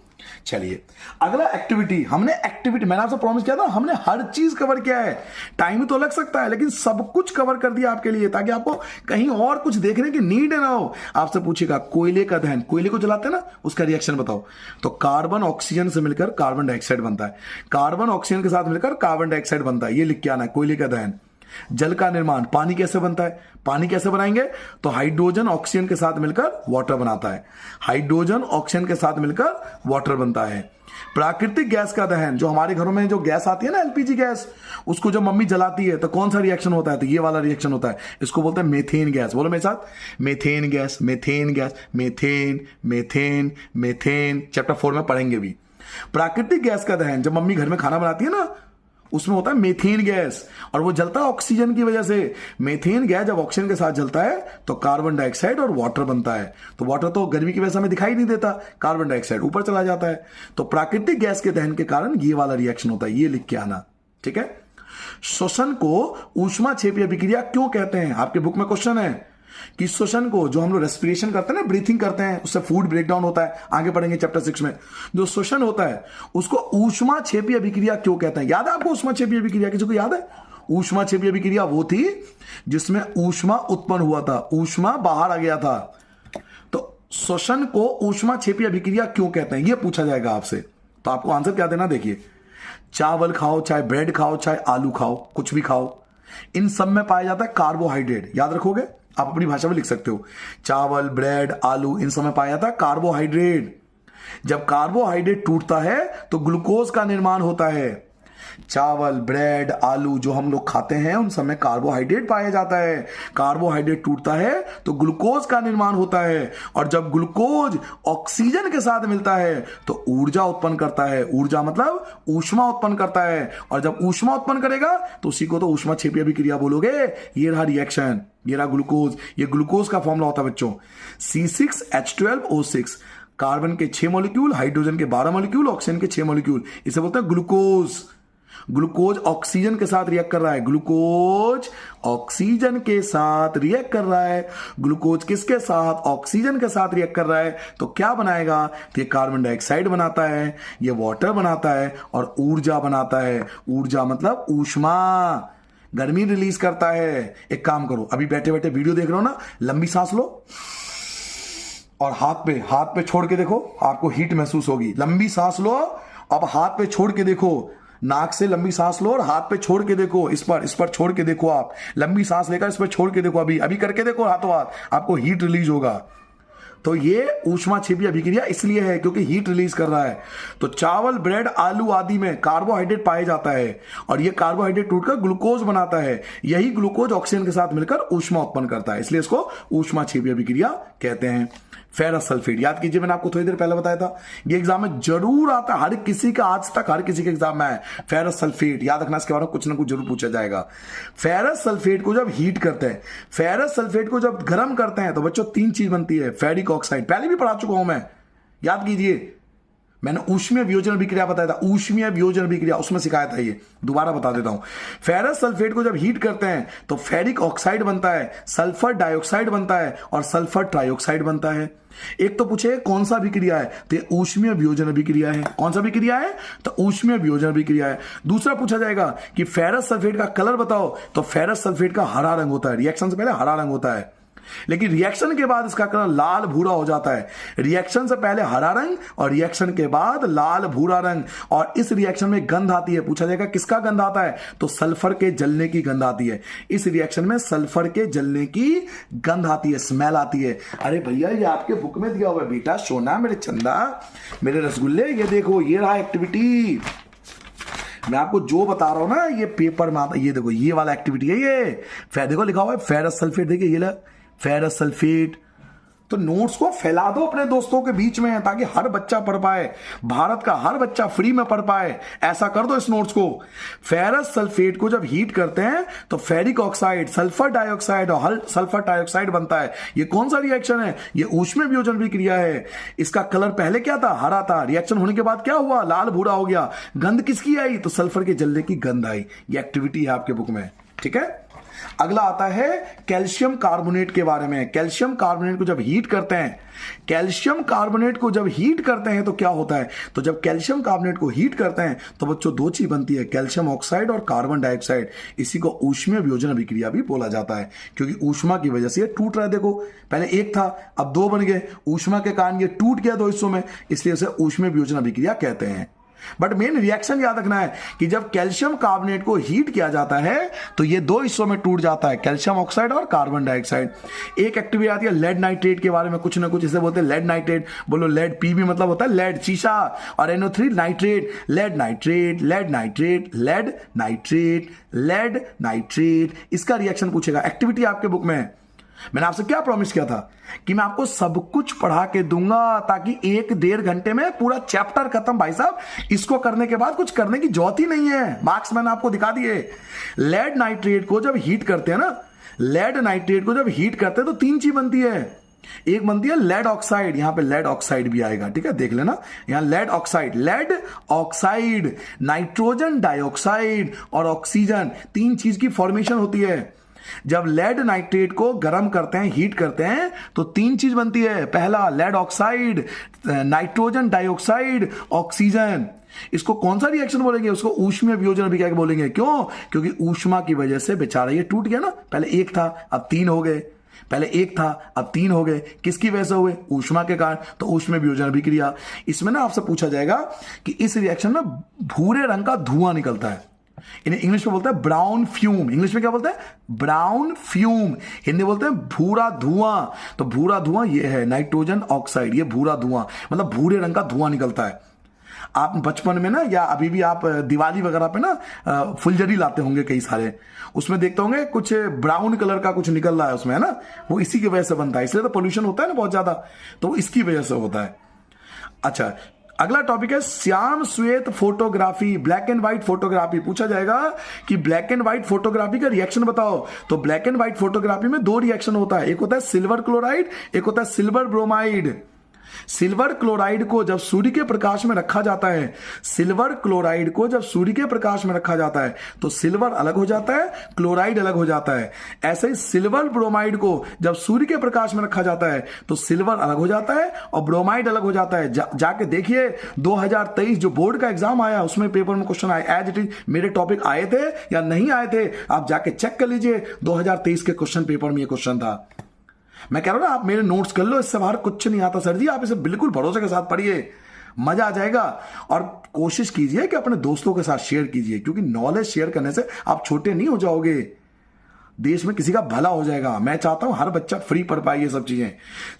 चलिए अगला एक्टिविटी, मैंने आपसे प्रॉमिस किया था हमने हर चीज कवर किया है। टाइम तो लग सकता है लेकिन सब कुछ कवर कर दिया आपके लिए, ताकि आपको कहीं और कुछ देखने की नीड ना हो। आपसे पूछेगा कोयले का दहन, कोयले को जलाते हैं ना, उसका रिएक्शन बताओ। तो कार्बन ऑक्सीजन से मिलकर कार्बन डाइऑक्साइड बनता है, कार्बन ऑक्सीजन के साथ मिलकर कार्बन डाइऑक्साइड बनता है, ये लिख के आना है, कोयले का दहन। जल का निर्माण, पानी कैसे बनता है? पानी कैसे बनाएंगे? तो हाइड्रोजन ऑक्सीजन के साथ मिलकर वाटर बनाता है, हाइड्रोजन ऑक्सीजन के साथ मिलकर वाटर बनता है। प्राकृतिक गैस का दहन, जो हमारे घरों में जो गैस आती है ना, एलपीजी गैस, उसको जब मम्मी जलाती है तो कौन सा रिएक्शन होता है? तो ये वाला रिएक्शन होता है, इसको बोलते हैं मेथेन गैस। बोलो मेरे साथ, methane gas, methane gas, methane, methane, methane, chapter 4 में पढ़ेंगे भी। प्राकृतिक गैस का दहन, जब मम्मी घर में खाना बनाती है ना, उसमें होता है मेथेन गैस, और वो जलता है ऑक्सीजन की वजह से। मेथेन गैस जब ऑक्सीजन के साथ जलता है तो कार्बन डाइऑक्साइड और वाटर बनता है। तो वाटर तो गर्मी की वजह से हमें दिखाई नहीं देता, कार्बन डाइऑक्साइड ऊपर चला जाता है। तो प्राकृतिक गैस के दहन के कारण ये वाला रिएक्शन होता है, ये लिख के आना, ठीक है। श्वसन को ऊष्माक्षेपीय अभिक्रिया क्यों कहते हैं? आपके बुक में क्वेश्चन है कि श्वसन को, जो हम लोग रेस्पिरेशन करते हैं ना, ब्रीथिंग करते हैं, उससे फूड ब्रेक डाउन होता है, आगे पढ़ेंगे चैप्टर 6 में। जो श्वसन होता है उसको ऊष्माक्षेपीय अभिक्रिया क्यों कहते हैं? याद है आपको ऊष्माक्षेपीय अभिक्रिया? किसी को याद है? ऊष्माक्षेपीय अभिक्रिया वो थी जिसमें ऊष्मा उत्पन्न हुआ था, ऊष्मा बाहर आ गया था। तो श्वसन को ऊष्माक्षेपीय अभिक्रिया क्यों कहते हैं, ये पूछा जाएगा आपसे। तो आपको आंसर क्या देना, देखिए, चावल खाओ, चाहे ब्रेड खाओ, चाहे आलू खाओ, कुछ भी खाओ, इन सब में पाया जाता है कार्बोहाइड्रेट। याद रखोगे, आप अपनी भाषा में लिख सकते हो, चावल, ब्रेड, आलू, इन सब में पाया जाता है कार्बोहाइड्रेट। जब कार्बोहाइड्रेट टूटता है तो ग्लूकोज का निर्माण होता है। चावल, ब्रेड, आलू जो हम लोग खाते हैं उन सब में कार्बोहाइड्रेट पाया जाता है। कार्बोहाइड्रेट टूटता है तो ग्लूकोज का निर्माण होता है, और जब ग्लूकोज ऑक्सीजन के साथ मिलता है तो ऊर्जा उत्पन्न करता है। ऊर्जा मतलब ऊष्मा उत्पन्न करता है, और जब ऊष्मा उत्पन्न करेगा तो उसी को तो ऊष्माक्षेपीय अभिक्रिया बोलोगे। ये रहा रिएक्शन, ये रहा ग्लूकोज। ये ग्लूकोज का फॉर्मूला होता है बच्चों, C6H12O6। कार्बन के 6 मॉलिक्यूल, हाइड्रोजन के 12 मॉलिक्यूल, ऑक्सीजन के 6 मॉलिक्यूल, इसे बोलते हैं ग्लूकोज। ग्लूकोज ऑक्सीजन के साथ रिएक्ट कर रहा है, ग्लूकोज ऑक्सीजन के साथ रिएक्ट कर रहा है। ग्लूकोज किसके साथ? ऑक्सीजन के साथ रिएक्ट कर रहा है, तो क्या बनाएगा? तो ये कार्बन डाइऑक्साइड बनाता है, ये वाटर बनाता है, और ऊर्जा बनाता है। ऊर्जा मतलब ऊष्मा, गर्मी रिलीज करता है। एक काम करो, अभी बैठे बैठे वीडियो देख रहे हो ना, लंबी सांस लो और हाथ पे छोड़ के देखो, आपको हीट महसूस होगी। लंबी सांस लो, अब हाथ पे छोड़ के देखो, नाक से लंबी सांस लो और हाथ पे छोड़ के देखो, इस पर छोड़ के देखो। आप लंबी सांस लेकर इस पर छोड़ के देखो, अभी करके देखो हाथों हाथ, आपको हीट रिलीज होगा। तो ये ऊष्माक्षेपीय अभिक्रिया इसलिए है क्योंकि हीट रिलीज कर रहा है। तो चावल, ब्रेड, आलू आदि में कार्बोहाइड्रेट पाया जाता है, और ये कार्बोहाइड्रेट टूटकर ग्लूकोज बनाता है। यही ग्लूकोज ऑक्सीजन के साथ मिलकर ऊष्मा उत्पन्न करता है, इसलिए इसको ऊष्माक्षेपीय अभिक्रिया कहते हैं। फेरस सल्फेट, याद कीजिए, मैंने आपको थोड़ी देर पहले बताया था, ये एग्जाम में जरूर आता है, हर किसी का, आज तक हर किसी के एग्जाम में है। फेरस सल्फेट याद रखना, इसके बारे में कुछ ना कुछ जरूर पूछा जाएगा। फेरस सल्फेट को जब हीट करते हैं, फेरस सल्फेट को जब गर्म करते हैं, तो बच्चों 3 चीज बनती है। फेरिक ऑक्साइड, पहले भी पढ़ा चुका हूं मैं, याद कीजिए। मैंने ऊष्मीय वियोजन अभिक्रिया बताया था, ऊष्मीय वियोजन अभिक्रिया उसमें सिखाया था, ये दोबारा बता देता हूं। फेरस सल्फेट को जब हीट करते हैं तो फेरिक ऑक्साइड बनता है, सल्फर डाइऑक्साइड बनता है और सल्फर ट्राइऑक्साइड बनता है। एक तो पूछे कौन सा अभिक्रिया है, तो ये ऊष्मीय वियोजन अभिक्रिया है। कौन सा अभिक्रिया है, तो ऊष्मीय वियोजन अभिक्रिया है। दूसरा पूछा जाएगा कि फेरस सल्फेट का कलर बताओ, तो फेरस सल्फेट का हरा रंग होता है, रिएक्शन से पहले हरा रंग होता है, लेकिन रिएक्शन के बाद इसका कलर लाल भूरा हो जाता है। रिएक्शन से पहले हरा रंग और रिएक्शन के बाद लाल भूरा रंग, और इस रिएक्शन में गंध आती है। पूछा जाएगा किसका गंध आता है, तो सल्फर के जलने की गंध आती है। इस रिएक्शन में सल्फर के जलने की गंध आती है, स्मेल आती है। अरे भैया ये आपके बुक में दिया हुआ है बेटा, सोना मेरे चंदा मेरे रसगुल्ले, ये देखो ये रहा एक्टिविटी। मैं आपको जो बता रहा हूं ना ये पेपर में आता, ये देखो ये वाला एक्टिविटी है। ये देखो लिखा हुआ है फेरस सल्फेट, देखिए ये फेरस सल्फेट। तो नोट्स को फैला दो अपने दोस्तों के बीच में ताकि हर बच्चा पढ़ पाए, भारत का हर बच्चा फ्री में पढ़ पाए। ऐसा कर दो इस नोट्स को। फेरस सल्फेट को जब हीट करते हैं तो फेरिक ऑक्साइड, सल्फर डाइऑक्साइड और सल्फर ट्राइऑक्साइड बनता है। ये कौन सा रिएक्शन है, ये ऊष्मीय वियोजन अभिक्रिया है। इसका कलर पहले क्या था, हरा था, रिएक्शन होने के बाद क्या हुआ, लाल भूरा हो गया। गंध किसकी आई, तो सल्फर के जलने की गंध आई। ये एक्टिविटी है आपके बुक में, ठीक है। अगला आता है कैल्शियम कार्बोनेट के बारे में। कैल्शियम कार्बोनेट को जब हीट करते हैं, कैल्शियम कार्बोनेट को जब हीट करते हैं तो क्या होता है, तो जब कैल्शियम कार्बोनेट को हीट करते हैं तो बच्चों दो चीज बनती है, कैल्शियम ऑक्साइड और कार्बन डाइऑक्साइड। इसी को ऊष्मीय वियोजन अभिक्रिया भी बोला जाता है, क्योंकि ऊष्मा की वजह से ये टूट रहा है। देखो पहले एक था, अब दो बन गए, ऊष्मा के कारण ये टूट गया दो हिस्सों में, इसलिए उसे ऊष्मीय वियोजन अभिक्रिया कहते हैं। बट मेन रिएक्शन याद रखना है कि जब कैल्शियम कार्बोनेट को हीट किया जाता है तो ये दो हिस्सों में टूट जाता है, कैल्शियम ऑक्साइड और कार्बन डाइऑक्साइड। एक एक्टिविटी आती है लेड नाइट्रेट के बारे में, कुछ ना कुछ इसे बोलते हैं लेड नाइट्रेट। बोलो लेड, पी भी मतलब होता है लेड, शीशा, और NO3 nitrate, lead nitrate, lead nitrate, lead nitrate, lead nitrate. इसका रिएक्शन पूछेगा, एक्टिविटी आपके बुक में है। मैंने आपसे क्या प्रॉमिस किया था कि मैं आपको सब कुछ पढ़ा के दूंगा ताकि 1-1.5 घंटे में पूरा चैप्टर खत्म। भाई साहब इसको करने के बाद कुछ करने की जरूरत ही नहीं है, मार्क्स मैंने आपको दिखा दिए। लेड नाइट्रेट को जब हीट करते हैं ना, लेड नाइट्रेट को जब हीट करते हैं तो 3 चीज बनती है। एक बनती है लेड ऑक्साइड, यहां पे लेड ऑक्साइड भी आएगा, ठीक है, देख लेना यहां lead oxide, lead oxide, nitrogen dioxide और ऑक्सीजन, 3 चीज की फॉर्मेशन होती है। जब लेड नाइट्रेट को गर्म करते हैं, हीट करते हैं तो 3 चीज बनती है। पहला lead oxide, nitrogen dioxide, oxygen. इसको कौन सा रिएक्शन बोलेंगे, उसको ऊष्मीय वियोजन अभिक्रिया बोलेंगे। क्यों, क्योंकि ऊष्मा की वजह से बेचारा ये टूट गया ना, पहले एक था अब 3 हो गए, पहले एक था अब 3 हो गए। किसकी वजह से हुए, ऊष्मा के कारण, तो ऊष्मीय वियोजन अभिक्रिया। इसमें ना आपसे पूछा जाएगा कि इस रिएक्शन में भूरे रंग का धुआं निकलता है, इन्हें इंग्लिश में बोलते हैं ब्राउन फ्यूम। इंग्लिश में क्या बोलते हैं, ब्राउन फ्यूम। हिंदी बोलते हैं भूरा धुआं। तो भूरा धुआं ये है नाइट्रोजन ऑक्साइड, ये भूरा धुआं मतलब भूरे रंग का धुआं निकलता है। आप बचपन में ना या अभी भी आप दिवाली वगैरह पे ना फुलझड़ी लाते होंगे कई सारे, उसमें देखते होंगे कुछ ब्राउन कलर का कुछ निकल रहा है उसमें, है ना, वो इसी की वजह से बनता है। इसलिए तो पोल्यूशन होता है ना बहुत ज्यादा, तो वो इसकी वजह से होता है। अच्छा, अगला टॉपिक है श्याम श्वेत photography, black and white photography. पूछा जाएगा कि ब्लैक एंड व्हाइट फोटोग्राफी का रिएक्शन बताओ। तो ब्लैक एंड व्हाइट फोटोग्राफी में 2 रिएक्शन होता है, एक होता है सिल्वर क्लोराइड, एक होता है सिल्वर ब्रोमाइड। सिल्वर क्लोराइड को जब सूर्य के प्रकाश में रखा जाता है, सिल्वर क्लोराइड को जब सूर्य के प्रकाश में रखा जाता है तो सिल्वर अलग हो जाता है, क्लोराइड अलग हो जाता है। ऐसे ही सिल्वर ब्रोमाइड को जब सूर्य के प्रकाश में रखा जाता है तो सिल्वर अलग हो जाता है और ब्रोमाइड अलग हो जाता है। जाके देखिए 2023 जो बोर्ड का एग्जाम आया उसमें पेपर में क्वेश्चन आए, एज इट इज मेरे टॉपिक आए थे या नहीं आए थे, आप जाके चेक कर लीजिए। 2023 के क्वेश्चन पेपर में ये क्वेश्चन था। मैं कह रहा हूं ना आप मेरे नोट्स कर लो, इससे बाहर कुछ नहीं आता सर जी, आप इसे बिल्कुल भरोसे के साथ पढ़िए, मजा आ जाएगा। और कोशिश कीजिए कि अपने दोस्तों के साथ शेयर कीजिए, क्योंकि नॉलेज शेयर करने से आप छोटे नहीं हो जाओगे, देश में किसी का भला हो जाएगा। मैं चाहता हूं हर बच्चा फ्री पढ़ पाए ये सब चीजें।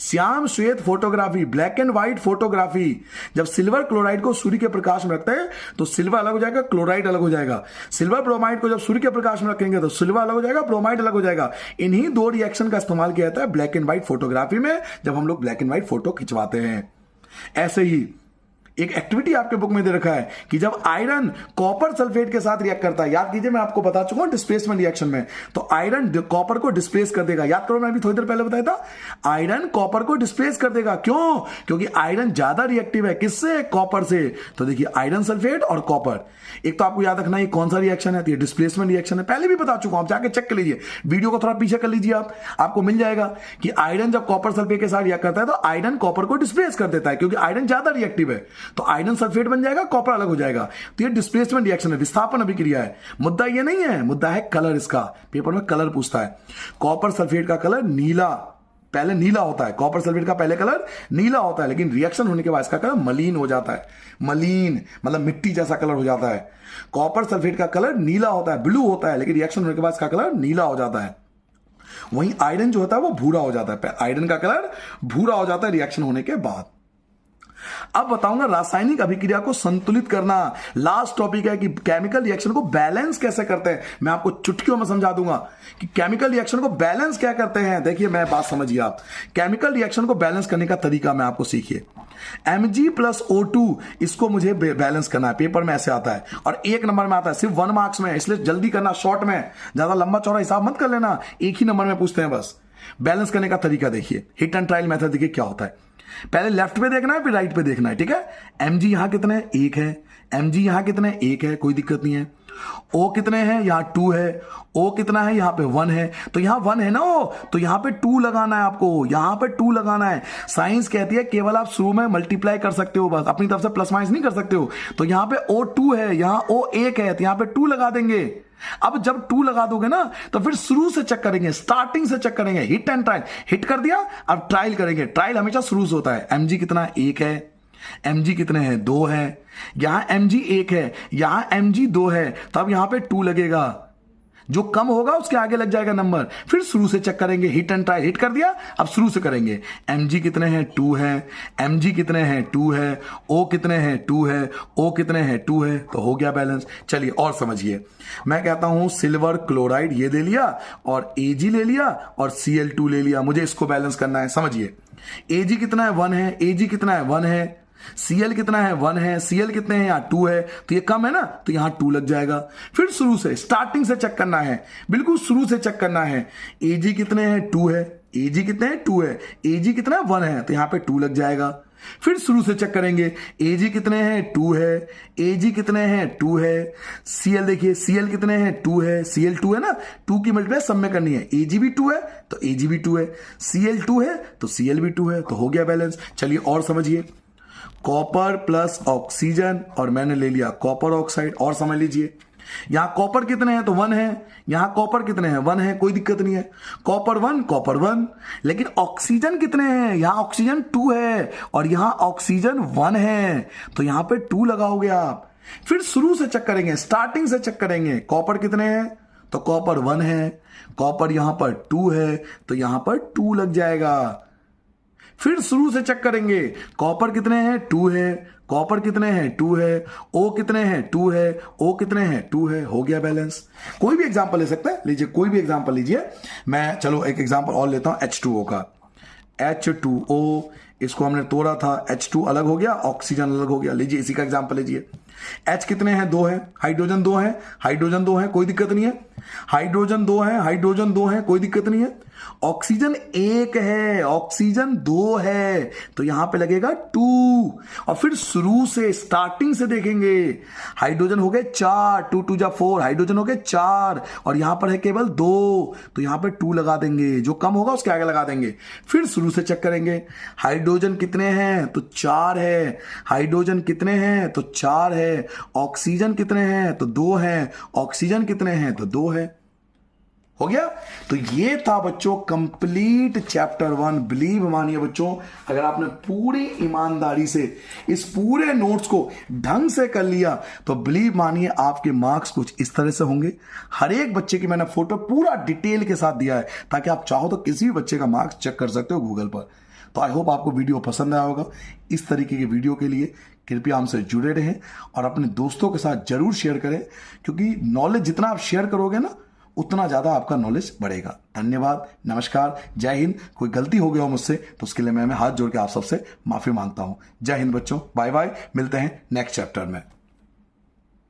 श्याम श्वेत photography, black and white photography, जब सिल्वर क्लोराइड को सूर्य के प्रकाश में रखते हैं तो सिल्वर अलग हो जाएगा, क्लोराइड अलग हो जाएगा। सिल्वर ब्रोमाइड को जब सूर्य के प्रकाश में रखेंगे तो सिल्वर अलग हो जाएगा, ब्रोमाइड अलग हो जाएगा। इन्हीं 2 रिएक्शन का इस्तेमाल किया जाता है ब्लैक एंड व्हाइट फोटोग्राफी में, जब हम लोग ब्लैक एंड व्हाइट फोटो खिंचवाते हैं। ऐसे ही एक एक्टिविटी आपके बुक में दे रखा है कि जब आयरन कॉपर सल्फेट के साथ रिएक्ट करता है, याद कीजिए मैं आपको बता चुका हूं डिस्प्लेसमेंट रिएक्शन में, तो आयरन कॉपर को डिस्प्लेस कर देगा। याद करो, मैं अभी थोड़ी देर पहले बताया था, आयरन कॉपर को डिस्प्लेस कर देगा। क्यों? क्योंकि आयरन ज्यादा रिएक्टिव है, किससे? कॉपर से। तो देखिए आयरन सल्फेट और कॉपर, एक तो आपको याद रखना ये कौन सा रिएक्शन है, तो ये डिस्प्लेसमेंट रिएक्शन है, पहले भी बता चुका हूं, आप जाके चेक कर लीजिए, वीडियो को थोड़ा पीछे कर लीजिए, आपको मिल जाएगा कि आयरन जब कॉपर सल्फेट के साथ रिएक्ट करता है तो आयरन कॉपर को डिस्प्लेस कर देता है, क्योंकि आयरन ज्यादा रिएक्टिव है, तो आयरन सल्फेट बन जाएगा, कॉपर अलग हो जाएगा। तो ये डिस्प्लेसमेंट रिएक्शन है, विस्थापन अभिक्रिया है। मुद्दा ये नहीं है, मुद्दा है कलर। इसका पेपर में कलर पूछता है। कॉपर सल्फेट का कलर नीला, पहले नीला होता है, कॉपर सल्फेट का पहले कलर नीला होता है, लेकिन रिएक्शन होने के बाद इसका कलर मलिन हो जाता है। मलिन मतलब मिट्टी जैसा कलर हो जाता है। कॉपर सल्फेट का कलर नीला होता है, ब्लू होता है, लेकिन रिएक्शन होने के बाद इसका कलर नीला हो जाता है। वहीं आयरन जो होता है वो भूरा हो जाता है, आयरन का कलर भूरा हो जाता है रिएक्शन होने के बाद। अब बताऊंगा रासायनिक अभिक्रिया को संतुलित करना। लास्ट टॉपिक है कि केमिकल रिएक्शन को बैलेंस कैसे करते हैं, मैं आपको चुटकियों में समझा दूंगा कि केमिकल रिएक्शन को बैलेंस क्या करते हैं। देखिए मैं बात समझिए आप, केमिकल रिएक्शन को बैलेंस करने का तरीका मैं आपको सीखिए। Mg+O2 इसको मुझे बैलेंस करना है, पेपर में ऐसे आता है और 1 नंबर में आता है, सिर्फ 1 मार्क्स में, इसलिए जल्दी करना, शॉर्ट में, ज्यादा लंबा चौड़ा हिसाब मत कर लेना, एक ही नंबर में पूछते हैं बस। बैलेंस करने का तरीका देखिए, हिट एंड ट्रायल मेथड देखिए क्या होता है। पहले लेफ्ट पे देखना है फिर राइट पे देखना है, ठीक है। Mg यहां कितने हैं? 1 है। Mg यहां कितने हैं? 1 है, कोई दिक्कत नहीं है। O कितने हैं? यहां 2 है। O कितना है? यहां पे 1 है, तो यहां 1 है ना O, तो यहां पे 2 लगाना है आपको, यहां पे 2 लगाना है। साइंस कहती है केवल आप शुरू में मल्टीप्लाई कर सकते हो, बस अपनी तरफ से प्लस माइनस नहीं कर सकते हो। तो यहां पे O2 है, यहां O1 है, तो यहां पे 2 लगा देंगे। अब जब 2 लगा दोगे ना तो फिर शुरू से चेक करेंगे, स्टार्टिंग से चेक करेंगे, हिट एंड ट्रायल। हिट कर दिया, अब ट्रायल करेंगे, ट्रायल हमेशा शुरू से होता है। Mg कितना? 1 है। Mg कितने हैं? 2 है। यहां Mg 1 है, यहां Mg 2 है, तो अब यहां पे 2 लगेगा, जो कम होगा उसके आगे लग जाएगा नंबर। फिर शुरू से चेक करेंगे, हिट एंड ट्रायल, हिट कर दिया, अब शुरू से करेंगे। Mg कितने हैं? 2 है। Mg कितने हैं? 2 है। O कितने हैं? 2 है। O कितने हैं? 2 है, तो हो गया बैलेंस। चलिए और समझिए, मैं कहता हूं सिल्वर क्लोराइड ये ले लिया और Ag ले लिया और Cl2 ले लिया, मुझे इसको बैलेंस करना है। समझिए, Ag कितना है? 1 है। Ag कितना है? 1 है। Cl कितना है? 1 है। Cl कितने हैं? यहाँ 2 है, तो ये कम है ना, तो यहां 2 लग जाएगा। फिर शुरू से स्टार्टिंग से चेक करना है, बिल्कुल शुरू से चेक करना है। Ag कितने हैं? 2 है। Ag कितने हैं? 2 है। Ag कितना है? 1 है, तो यहां पे 2 लग जाएगा। फिर शुरू से चेक करेंगे, Ag कितने हैं? 2 है। Ag कितने हैं? 2 है। Cl देखिए, Cl कितने हैं? 2 है। Cl 2 है ना, 2 की मल्टीप्लाई सब में करनी है। Ag भी 2 है तो Ag भी 2 है, Cl 2 है तो Cl भी 2 है, तो हो गया बैलेंस। चलिए और समझिए, कॉपर प्लस ऑक्सीजन और मैंने ले लिया कॉपर ऑक्साइड, और समझ लीजिए यहां कॉपर कितने हैं? तो 1 है। यहां कॉपर कितने हैं? 1 है, कोई दिक्कत नहीं है, कॉपर 1 कॉपर 1। लेकिन ऑक्सीजन कितने हैं? यहां ऑक्सीजन 2 है और यहां ऑक्सीजन 1 है, तो यहां पे 2 लगाओगे आप। फिर शुरू से चेक करेंगे, स्टार्टिंग से चेक करेंगे, कॉपर कितने हैं? तो कॉपर 1 है, कॉपर यहां पर 2 है, तो यहां पर 2 लग जाएगा। फिर शुरू से चेक करेंगे, कॉपर कितने हैं? 2 है। कॉपर कितने हैं? 2 है। O कितने हैं? 2 है। O कितने हैं? 2 है, हो गया बैलेंस। कोई भी एग्जांपल ले सकते हैं, लीजिए कोई भी एग्जांपल लीजिए। मैं चलो एक एग्जांपल और लेता हूं, H2O का। H2O, इसको हमने तोड़ा था, H2 अलग हो गया, ऑक्सीजन अलग हो गया। लीजिए इसी का एग्जांपल लीजिए। H कितने हैं? 2 है। हाइड्रोजन 2 है, हाइड्रोजन 2 है, कोई दिक्कत नहीं है। हाइड्रोजन 2 है, हाइड्रोजन 2 है, कोई दिक्कत नहीं है। ऑक्सीजन 1 है, ऑक्सीजन 2 है, तो यहां पे लगेगा 2। और फिर शुरू से स्टार्टिंग से देखेंगे, हाइड्रोजन हो गए 4, 2 2 जा 4, हाइड्रोजन हो गए 4 और यहां पर है केवल 2, तो यहां पे 2 लगा देंगे, जो कम होगा उसके आगे लगा देंगे। फिर शुरू से चेक करेंगे, हाइड्रोजन कितने हैं? तो 4 है। हाइड्रोजन कितने हैं? तो 4 है। ऑक्सीजन कितने हैं? तो 2 है। ऑक्सीजन कितने हैं? तो 2 है, हो गया। तो ये था बच्चों कंप्लीट चैप्टर 1। बिलीव मानिए बच्चों, अगर आपने पूरी ईमानदारी से इस पूरे नोट्स को ढंग से कर लिया तो बिलीव मानिए आपके मार्क्स कुछ इस तरह से होंगे। हर एक बच्चे की मैंने फोटो पूरा डिटेल के साथ दिया है, ताकि आप चाहो तो किसी भी बच्चे का मार्क्स चेक कर सकते हो गूगल पर। तो आई होप आपको वीडियो पसंद आया होगा। इस तरीके की वीडियो के लिए कृपया हमसे जुड़े रहें और अपने दोस्तों के साथ जरूर शेयर करें, क्योंकि नॉलेज जितना आप शेयर करोगे ना, उतना ज़्यादा आपका नॉलेज बढ़ेगा। धन्यवाद, नमस्कार, जय हिंद। कोई गलती हो गया हो मुझसे तो उसके लिए मैं हाथ जोड़ के आप सबसे माफ़ी मांगता हूँ। जय हिंद बच्चों, बाय बाय, मिलते हैं नेक्स्ट चैप्टर में।